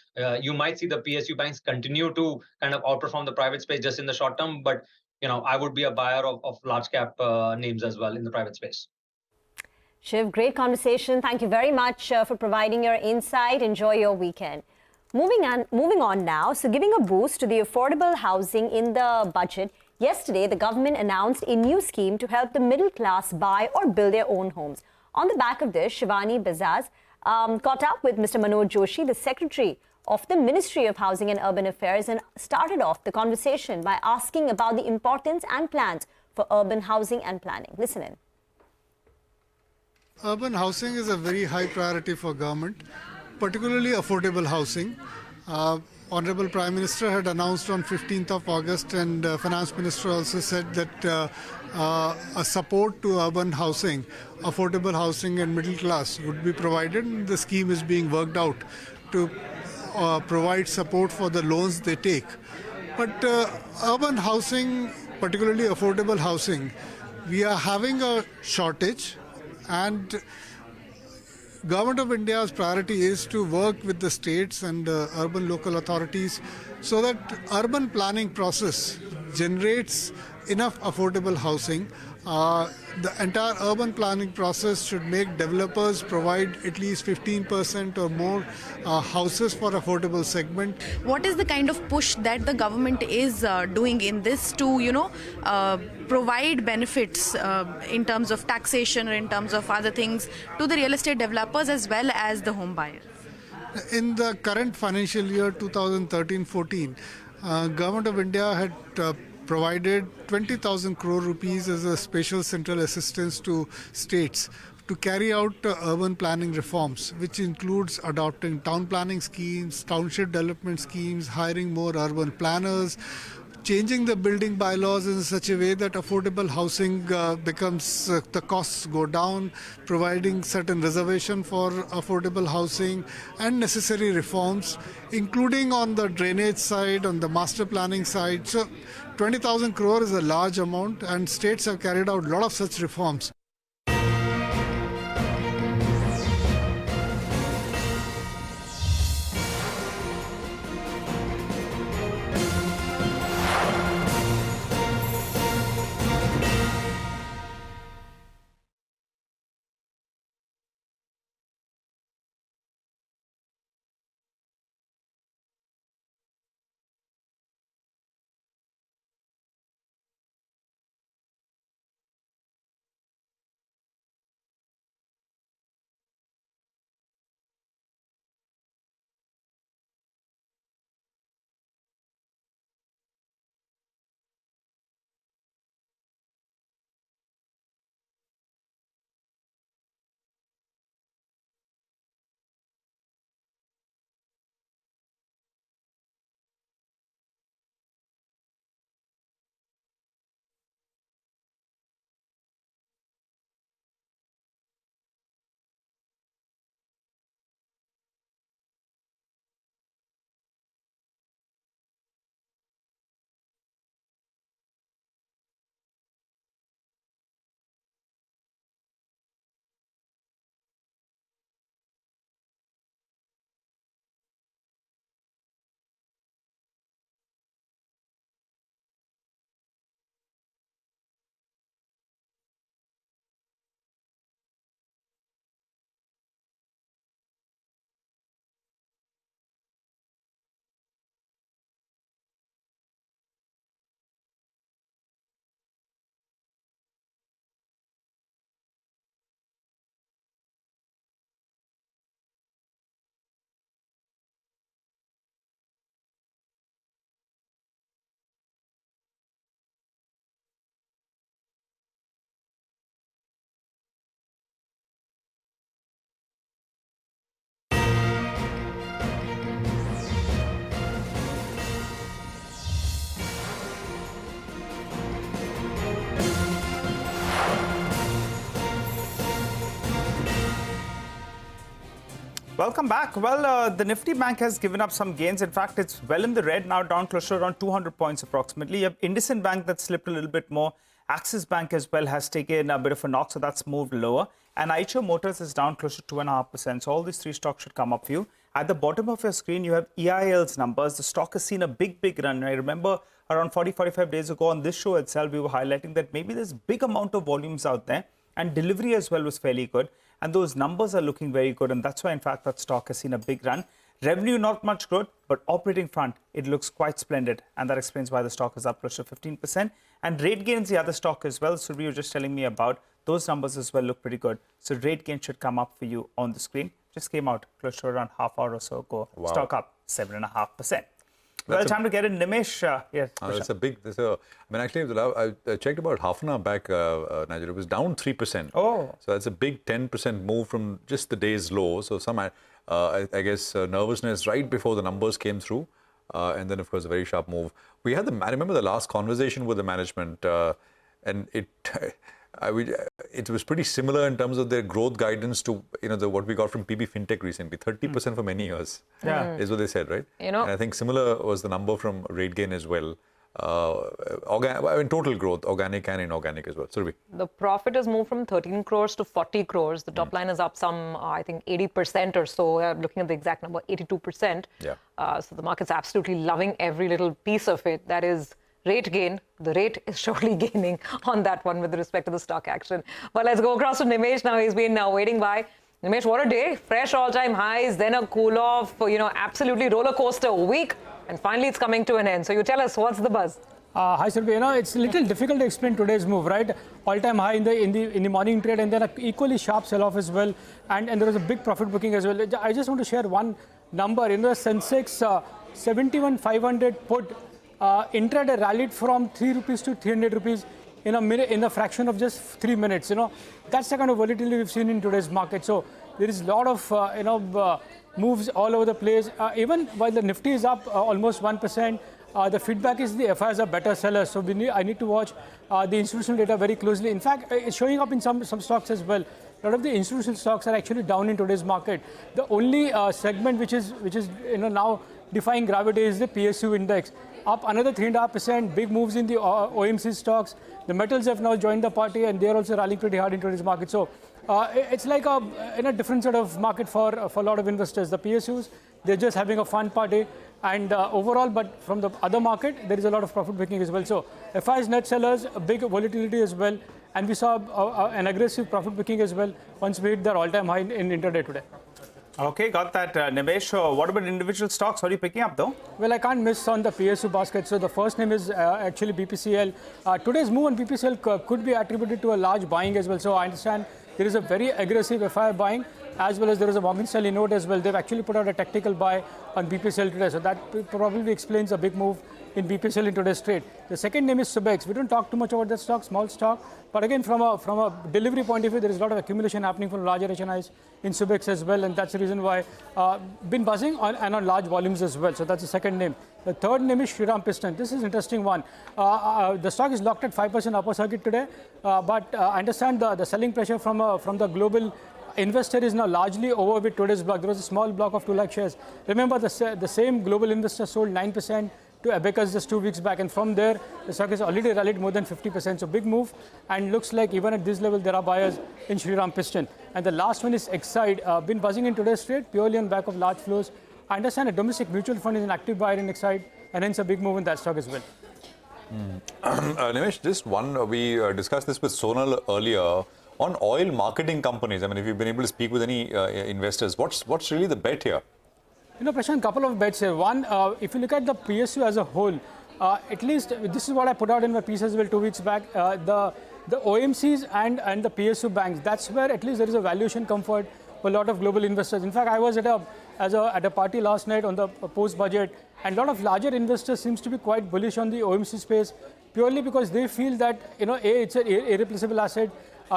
[SPEAKER 16] you might see the PSU banks continue to kind of outperform the private space just in the short term. But, I would be a buyer of large cap names as well in the private space.
[SPEAKER 8] Shiv, great conversation. Thank you very much for providing your insight. Enjoy your weekend. Moving on now. So giving a boost to the affordable housing in the budget, yesterday the government announced a new scheme to help the middle class buy or build their own homes. On the back of this, Shivani Bazaz caught up with Mr. Manoj Joshi, the Secretary of the Ministry of Housing and Urban Affairs, and started off the conversation by asking about the importance and plans for urban housing and planning. Listen in.
[SPEAKER 17] Urban housing is a very high priority for government, particularly affordable housing. Honorable Prime Minister had announced on 15th of August, and Finance Minister also said that a support to urban housing, affordable housing and middle class would be provided. And the scheme is being worked out to provide support for the loans they take. But urban housing, particularly affordable housing, we are having a shortage, and Government of India's priority is to work with the states and urban local authorities so that urban planning process generates enough affordable housing. The entire urban planning process should make developers provide at least 15% or more houses for affordable segment.
[SPEAKER 18] What is the kind of push that the government is doing in this to, provide benefits in terms of taxation or in terms of other things to the real estate developers as well as the home buyer?
[SPEAKER 17] In the current financial year 2013-14, Government of India had provided 20,000 crore rupees as a special central assistance to states to carry out urban planning reforms, which includes adopting town planning schemes, township development schemes, hiring more urban planners, changing the building bylaws in such a way that affordable housing becomes, the costs go down, providing certain reservation for affordable housing and necessary reforms, including on the drainage side, on the master planning side. So 20,000 crore is a large amount, and states have carried out a lot of such reforms.
[SPEAKER 5] Welcome back. Well, the Nifty Bank has given up some gains. In fact, it's well in the red now, down close to around 200 points approximately. You have IndusInd Bank that slipped a little bit more. Axis Bank as well has taken a bit of a knock, so that's moved lower. And Eicher Motors is down close to 2.5%. So all these three stocks should come up for you. At the bottom of your screen, you have EIL's numbers. The stock has seen a big run. I remember around 40-45 days ago on this show itself, we were highlighting that maybe there's big amount of volumes out there. And delivery as well was fairly good. And those numbers are looking very good. And that's why, in fact, that stock has seen a big run. Revenue, not much growth, but operating front, it looks quite splendid. And that explains why the stock is up close to 15%. And rate gains, the other stock as well. So you were just telling me about those numbers as well look pretty good. So rate gain should come up for you on the screen. Just came out close to around half hour or so ago. Wow. Stock up 7.5%. Well, time to get in. Nimesh, yes.
[SPEAKER 2] That's a big, actually, I checked about half an hour back, Nigel, it was down 3%.
[SPEAKER 5] Oh.
[SPEAKER 2] So that's a big 10% move from just the day's low. So I guess nervousness right before the numbers came through. And then, of course, a very sharp move. I remember the last conversation with the management, and it was pretty similar in terms of their growth guidance to what we got from PB Fintech recently. 30% for many years is what they said, right? And I think similar was the number from RateGain as well. Total growth, organic and inorganic as well. Surabhi.
[SPEAKER 12] The profit has moved from 13 crores to 40 crores. The top line is up some, I think, 80% or so. I'm looking at the exact number, 82%.
[SPEAKER 2] Yeah.
[SPEAKER 12] So the market's absolutely loving every little piece of it. That is rate gain. The rate is surely gaining on that one with respect to the stock action. But let's go across to Nimesh now. He's been waiting by. Nimesh, what a day. Fresh all-time highs, then a cool-off, absolutely roller coaster week. And finally, it's coming to an end. So you tell us, what's the buzz?
[SPEAKER 19] Hi, Surabhi. It's a little difficult to explain today's move, right? All-time high in the morning trade, and then an equally sharp sell-off as well. And there was a big profit booking as well. I just want to share one number. The sensex 71,500 put intraday rallied from 3 rupees to 300 rupees in a fraction of just 3 minutes. That's the kind of volatility we've seen in today's market. So there is a lot of moves all over the place. Even while the Nifty is up almost 1%, the feedback is the FIs are better sellers. So I need to watch the institutional data very closely. In fact, it's showing up in some stocks as well. A lot of the institutional stocks are actually down in today's market. The only segment which is now defying gravity is the PSU index. Up another 3.5%. Big moves in the OMC stocks. The metals have now joined the party, and they're also rallying pretty hard in today's market. So it's like a different sort of market for a lot of investors. The PSUs, they're just having a fun party. And overall, but from the other market, there is a lot of profit making as well. So FIs, net sellers, a big volatility as well. And we saw an aggressive profit booking as well once we hit their all-time high in intraday today.
[SPEAKER 5] Okay, got that, Nimesh. What about individual stocks? What are you picking up, though?
[SPEAKER 19] Well, I can't miss on the PSU basket. So the first name is actually BPCL. Today's move on BPCL could be attributed to a large buying as well. So I understand there is a very aggressive FI buying, as well as there is a Morgan Stanley note as well. They've actually put out a tactical buy on BPCL today. So that probably explains a big move in BPCL in today's trade. The second name is Subex. We don't talk too much about that stock, small stock. But again, from a delivery point of view, there is a lot of accumulation happening from larger HNIs in Subex as well. And that's the reason why been buzzing on large volumes as well. So that's the second name. The third name is Shriram Piston. This is an interesting one. The stock is locked at 5% upper circuit today. But I understand the selling pressure from the global investor is now largely over with today's block. There was a small block of 2 lakh shares. Remember, the same global investor sold 9% to Abacus just 2 weeks back, and from there the stock has already rallied more than 50%. So big move, and looks like even at this level there are buyers in Shriram Piston. And the last one is Exide. Been buzzing in today's trade purely on back of large flows. I understand a domestic mutual fund is an active buyer in Exide, and hence a big move in that stock as well.
[SPEAKER 2] Nimesh, just one, we discussed this with Sonal earlier on oil marketing companies. I mean, if you've been able to speak with any investors, what's really the bet here?
[SPEAKER 19] Prashant, a couple of bets here. One, if you look at the PSU as a whole, at least this is what I put out in my piece as well 2 weeks back. The OMCs and the PSU banks, that's where at least there is a valuation comfort for a lot of global investors. In fact, I was at a party last night on the post-budget, and a lot of larger investors seems to be quite bullish on the OMC space, purely because they feel that it's an irreplaceable asset.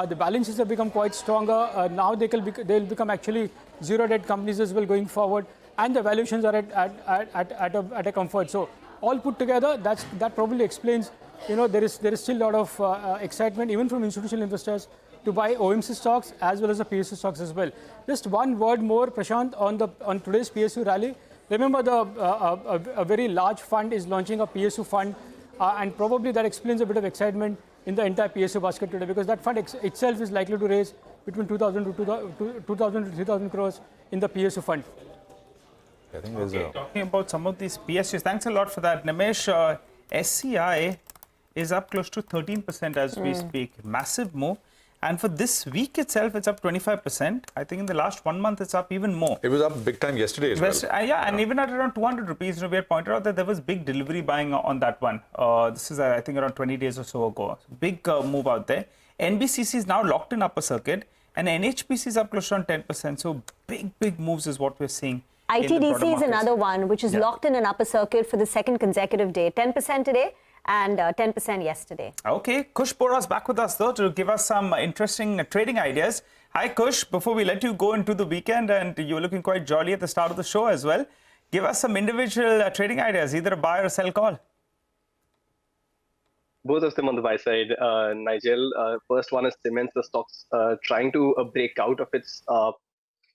[SPEAKER 19] The balances have become quite stronger. Now they'll become actually zero debt companies as well going forward, and the valuations are at a comfort. So all put together, that probably explains. There is still a lot of excitement even from institutional investors to buy OMC stocks as well as the PSU stocks as well. Just one word more, Prashant, on today's PSU rally. Remember, a very large fund is launching a PSU fund, and probably that explains a bit of excitement in the entire PSU basket today, because that fund itself is likely to raise between 2,000 to 3,000 crores in the PSU fund.
[SPEAKER 5] I think talking about some of these PSUs, thanks a lot for that, Nimesh. SCI is up close to 13% as we speak. Massive move. And for this week itself, it's up 25%. I think in the last 1 month, it's up even more.
[SPEAKER 2] It was up big time yesterday as well.
[SPEAKER 5] Yeah, and even at around 200 rupees, we had pointed out that there was big delivery buying on that one. This is, I think, around 20 days or so ago. Big move out there. NBCC is now locked in upper circuit, and NHPC is up close to around 10%. So big moves is what we're seeing.
[SPEAKER 8] ITDC is another one which is locked in an upper circuit for the second consecutive day. 10% today and 10% yesterday.
[SPEAKER 5] Okay, Kush Bora's back with us though to give us some interesting trading ideas. Hi, Kush. Before we let you go into the weekend, and you were looking quite jolly at the start of the show as well, give us some individual trading ideas, either a buy or a sell call.
[SPEAKER 13] Both of them on the buy side, Nigel. First one is cements. The stock's trying to break out of its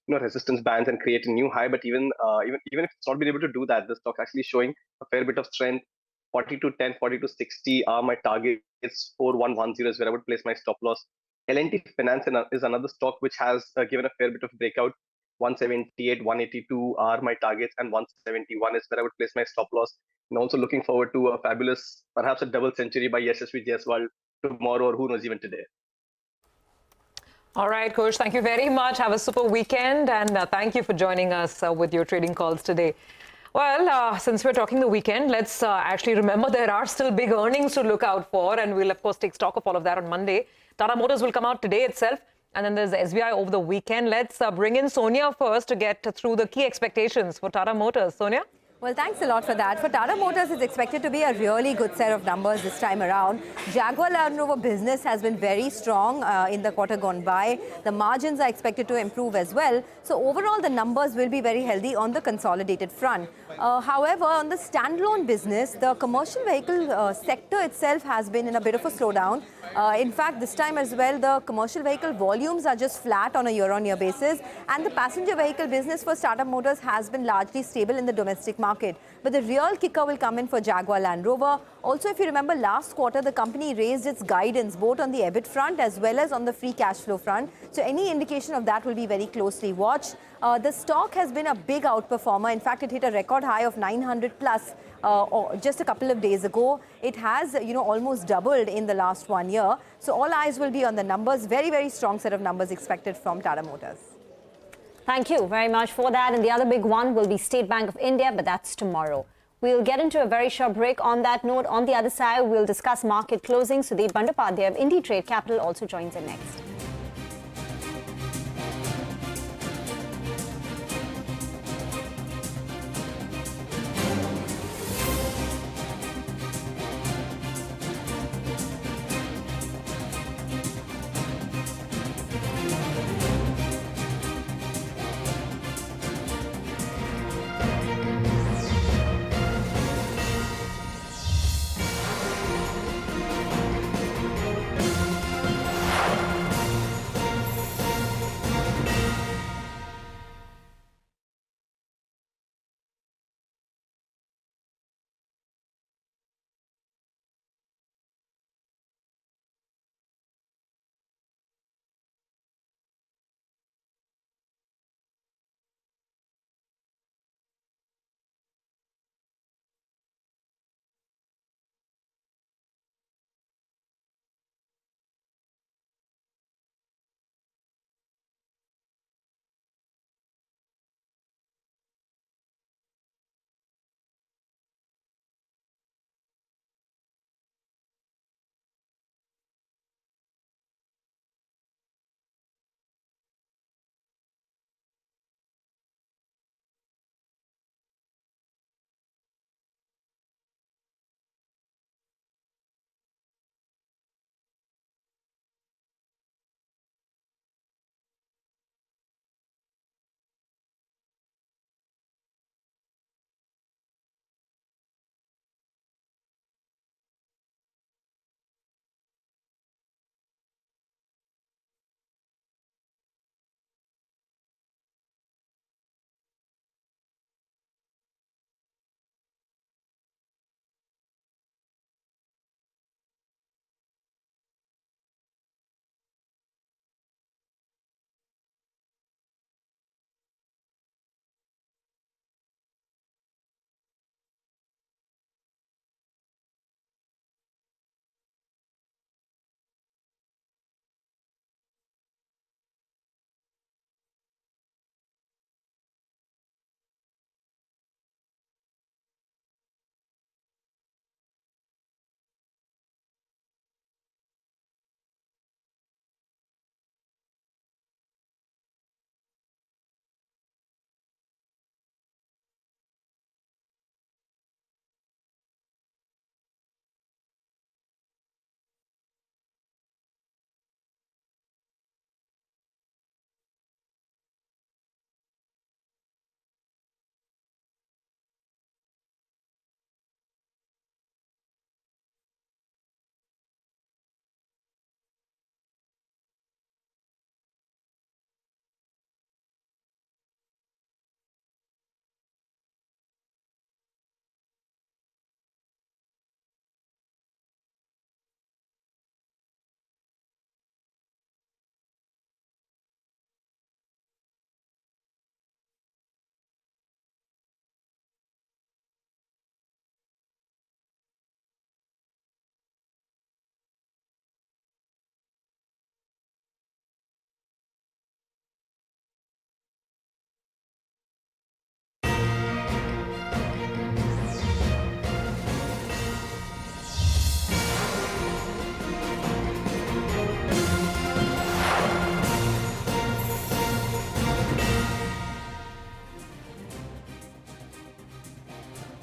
[SPEAKER 13] resistance bands and create a new high. But even if it's not been able to do that, the stock actually showing a fair bit of strength. 40 to 10, 40 to 60 are my targets. 4110 is where I would place my stop loss. L&T Finance is another stock which has given a fair bit of breakout. 178, 182 are my targets, and 171 is where I would place my stop loss. And also looking forward to a fabulous, perhaps a double century by Yashasvi Jaiswal tomorrow, or who knows, even today.
[SPEAKER 12] All right, Coach, thank you very much. Have a super weekend, and thank you for joining us with your trading calls today. Well, since we're talking the weekend, let's actually remember there are still big earnings to look out for, and we'll, of course, take stock of all of that on Monday. Tata Motors will come out today itself, and then there's the SBI over the weekend. Let's bring in Sonia first to get through the key expectations for Tata Motors. Sonia?
[SPEAKER 1] Well, thanks a lot for that. For Tata Motors, it's expected to be a really good set of numbers this time around. Jaguar Land Rover business has been very strong in the quarter gone by. The margins are expected to improve as well. So overall, the numbers will be very healthy on the consolidated front. However, on the standalone business, the commercial vehicle sector itself has been in a bit of a slowdown. In fact, this time as well, the commercial vehicle volumes are just flat on a year-on-year basis. And the passenger vehicle business for Tata Motors has been largely stable in the domestic market. But the real kicker will come in for Jaguar Land Rover. Also, if you remember last quarter, the company raised its guidance both on the EBIT front as well as on the free cash flow front. So any indication of that will be very closely watched. The stock has been a big outperformer. In fact, it hit a record high of 900 plus just a couple of days ago. It has, almost doubled in the last 1 year. So all eyes will be on the numbers. Very, very strong set of numbers expected from Tata Motors.
[SPEAKER 8] Thank you very much for that. And the other big one will be State Bank of India, but that's tomorrow. We'll get into a very short break. On that note, on the other side, we'll discuss market closing. Sudeep Bandapadhyay of IndiTrade Capital also joins in next.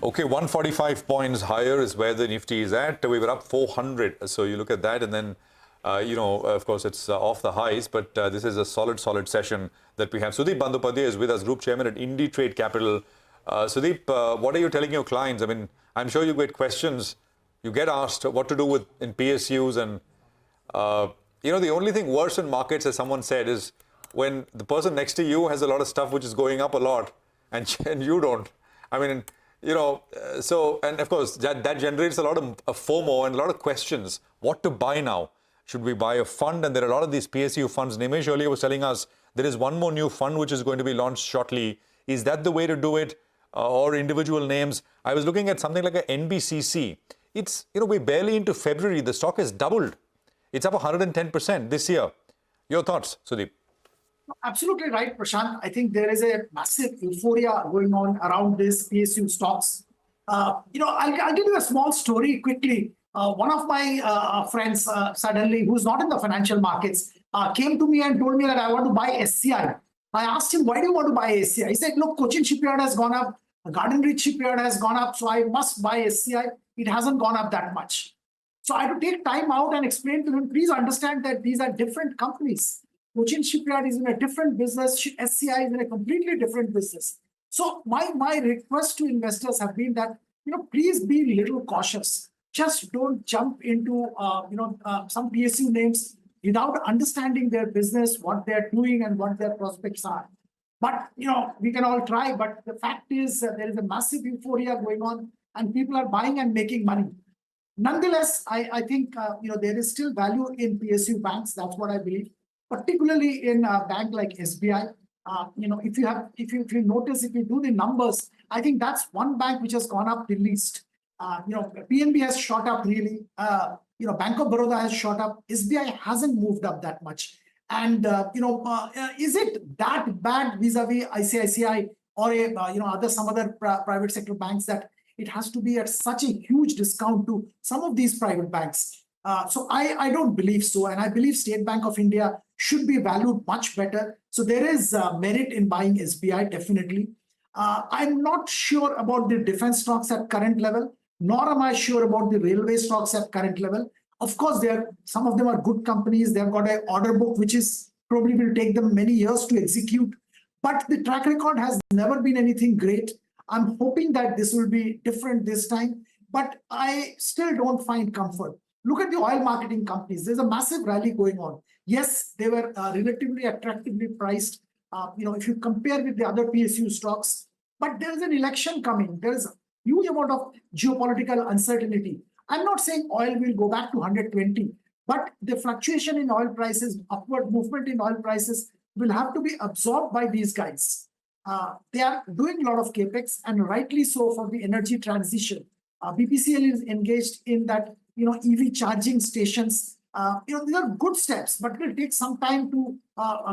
[SPEAKER 2] Okay, 145 points higher is where the Nifty is at. We were up 400. So you look at that and then, of course, it's off the highs, but this is a solid session that we have. Sudeep Bandyopadhyay is with us, Group Chairman at IndiTrade Capital. Sudeep, what are you telling your clients? I mean, I'm sure you get questions. You get asked what to do in PSUs. And, the only thing worse in markets, as someone said, is when the person next to you has a lot of stuff which is going up a lot and you don't. I mean, and of course, that generates a lot of FOMO and a lot of questions. What to buy now? Should we buy a fund? And there are a lot of these PSU funds. Nimesh earlier was telling us there is one more new fund which is going to be launched shortly. Is that the way to do it? Or individual names? I was looking at something like a NBCC. It's, we're barely into February. The stock has doubled. It's up 110% this year. Your thoughts, Sudeep?
[SPEAKER 20] Absolutely right, Prashant. I think there is a massive euphoria going on around this PSU stocks. I'll give you a small story quickly. One of my friends suddenly, who's not in the financial markets, came to me and told me that I want to buy SCI. I asked him, why do you want to buy SCI? He said, look, Cochin Shipyard has gone up, Garden Ridge Shipyard has gone up, so I must buy SCI. It hasn't gone up that much. So I had to take time out and explain to him, please understand that these are different companies. Cochin Shipyard is in a different business. SCI is in a completely different business. So my request to investors have been that, please be a little cautious. Just don't jump into, some PSU names without understanding their business, what they're doing and what their prospects are. But, we can all try. But the fact is there is a massive euphoria going on and people are buying and making money. Nonetheless, I think, there is still value in PSU banks. That's what I believe. Particularly in a bank like SBI, if you notice, if you do the numbers, I think that's one bank which has gone up the least. PNB has shot up really. Bank of Baroda has shot up. SBI hasn't moved up that much. And is it that bad vis-a-vis ICICI or some other private sector banks that it has to be at such a huge discount to some of these private banks? So I don't believe so. And I believe State Bank of India should be valued much better. So there is merit in buying SBI, definitely. I'm not sure about the defense stocks at current level, nor am I sure about the railway stocks at current level. Of course, some of them are good companies. They've got an order book, which is probably will take them many years to execute. But the track record has never been anything great. I'm hoping that this will be different this time, but I still don't find comfort. Look at the oil marketing companies. There's a massive rally going on. Yes, they were relatively attractively priced, if you compare with the other PSU stocks, but there is an election coming. There is a huge amount of geopolitical uncertainty. I'm not saying oil will go back to 120, but the fluctuation in oil prices, upward movement in oil prices will have to be absorbed by these guys. They are doing a lot of capex, and rightly so, for the energy transition. BPCL is engaged in that, EV charging stations. These are good steps, but it will take some time to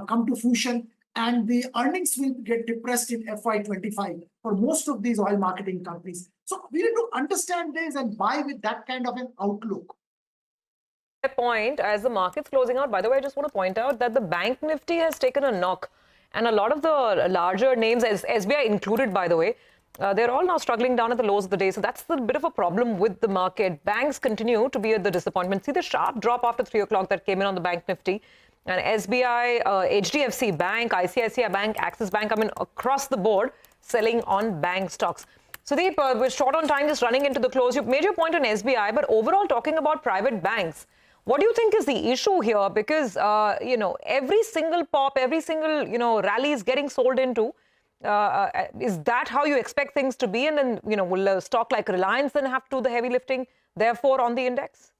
[SPEAKER 20] come to fruition, and the earnings will get depressed in FY25 for most of these oil marketing companies. So we need to understand this and buy with that kind of an outlook.
[SPEAKER 12] Point, as the market's closing out, by the way, I just want to point out that the Bank Nifty has taken a knock, and a lot of the larger names, as SBI included, by the way, they're all now struggling down at the lows of the day. So that's a bit of a problem with the market. Banks continue to be at the disappointment. See the sharp drop after 3 o'clock that came in on the Bank Nifty. And SBI, HDFC Bank, ICICI Bank, Axis Bank, across the board, selling on bank stocks. Sudeep, we're short on time, just running into the close. You made your point on SBI, but overall talking about private banks, what do you think is the issue here? Because, every single pop, every single, rally is getting sold into. Is that how you expect things to be? And then, will a stock like Reliance then have to do the heavy lifting, therefore, on the index?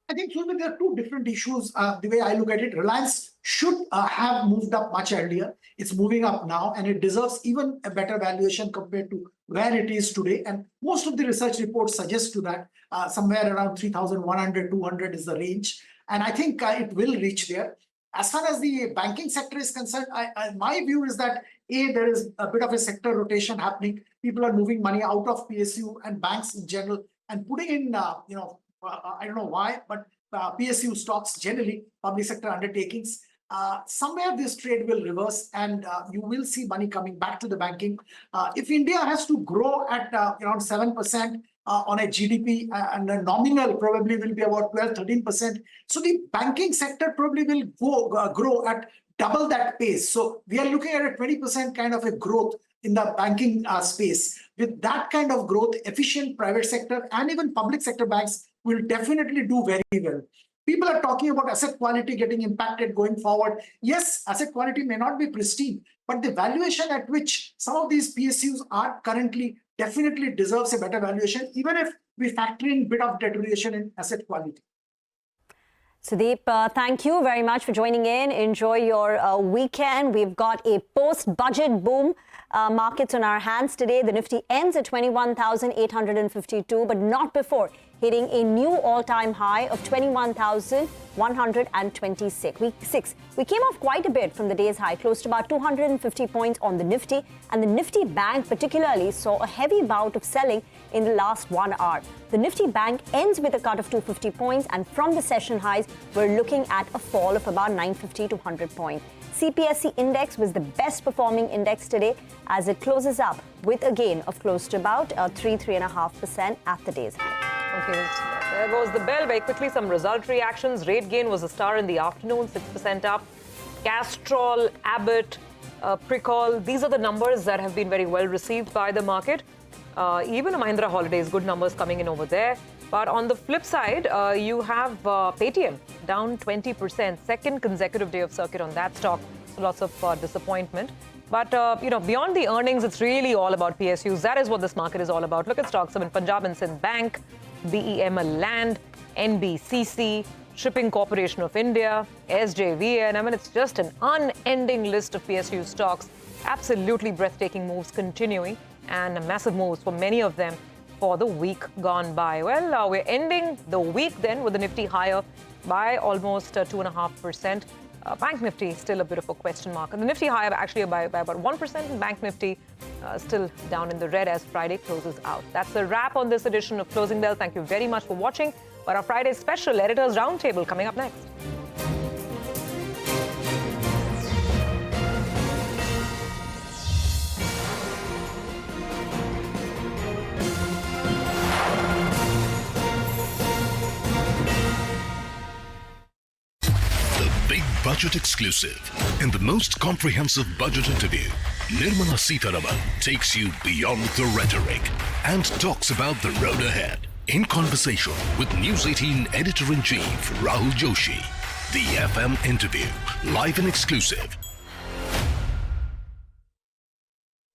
[SPEAKER 20] I think there are two different issues. The way I look at it, Reliance should have moved up much earlier. It's moving up now, and it deserves even a better valuation compared to where it is today. And most of the research reports suggest to that somewhere around 3,100, 200 is the range. And I think it will reach there. As far as the banking sector is concerned, my view is that there is a bit of a sector rotation happening. People are moving money out of PSU and banks in general and putting in, I don't know why, but PSU stocks generally, public sector undertakings. somewhere this trade will reverse and you will see money coming back to the banking. If India has to grow at around 7% on a GDP and a nominal probably will be about 12-13%. So the banking sector probably will grow at double that pace. So we are looking at a 20% kind of a growth in the banking space. With that kind of growth, efficient private sector and even public sector banks will definitely do very well. People are talking about asset quality getting impacted going forward. Yes, asset quality may not be pristine, but the valuation at which some of these PSUs are currently definitely deserves a better valuation, even if we factor in a bit of deterioration in asset quality.
[SPEAKER 8] Sudeep, thank you very much for joining in. Enjoy your weekend. We've got a post-budget boom. Markets on our hands today. The Nifty ends at 21,852, but not before hitting a new all-time high of 21,126. We came off quite a bit from the day's high, close to about 250 points on the Nifty, and the Nifty Bank particularly saw a heavy bout of selling in the last 1 hour. The Nifty Bank ends with a cut of 250 points, and from the session highs, we're looking at a fall of about 950 to 100 points. CPSE index was the best performing index today as it closes up with a gain of close to about 3.5% at the day's high.
[SPEAKER 12] Okay, there goes the bell. Very quickly, some result reactions. Rate gain was a star in the afternoon, 6% up. Castrol, Abbott, Pricol, these are the numbers that have been very well received by the market. Even Mahindra Holidays, good numbers coming in over there. But on the flip side, you have Paytm down 20%, second consecutive day of circuit on that stock. So lots of disappointment. But, beyond the earnings, it's really all about PSUs. That is what this market is all about. Look at stocks. I mean, Punjab and Sind Bank, BEML Land, NBCC, Shipping Corporation of India, SJVN. I mean, it's just an unending list of PSU stocks. Absolutely breathtaking moves continuing and massive moves for many of them for the week gone by. Well, we're ending the week then with the Nifty higher by almost 2.5%. Bank Nifty still a bit of a question mark. And the Nifty higher actually by about 1%, and Bank Nifty still down in the red as Friday closes out. That's the wrap on this edition of Closing Bell. Thank you very much for watching. But our Friday special Editors Roundtable coming up next.
[SPEAKER 21] Budget exclusive. In the most comprehensive budget interview, Nirmala Sitharaman takes you beyond the rhetoric and talks about the road ahead. In conversation with News 18 Editor-in-Chief Rahul Joshi. The FM interview, live and exclusive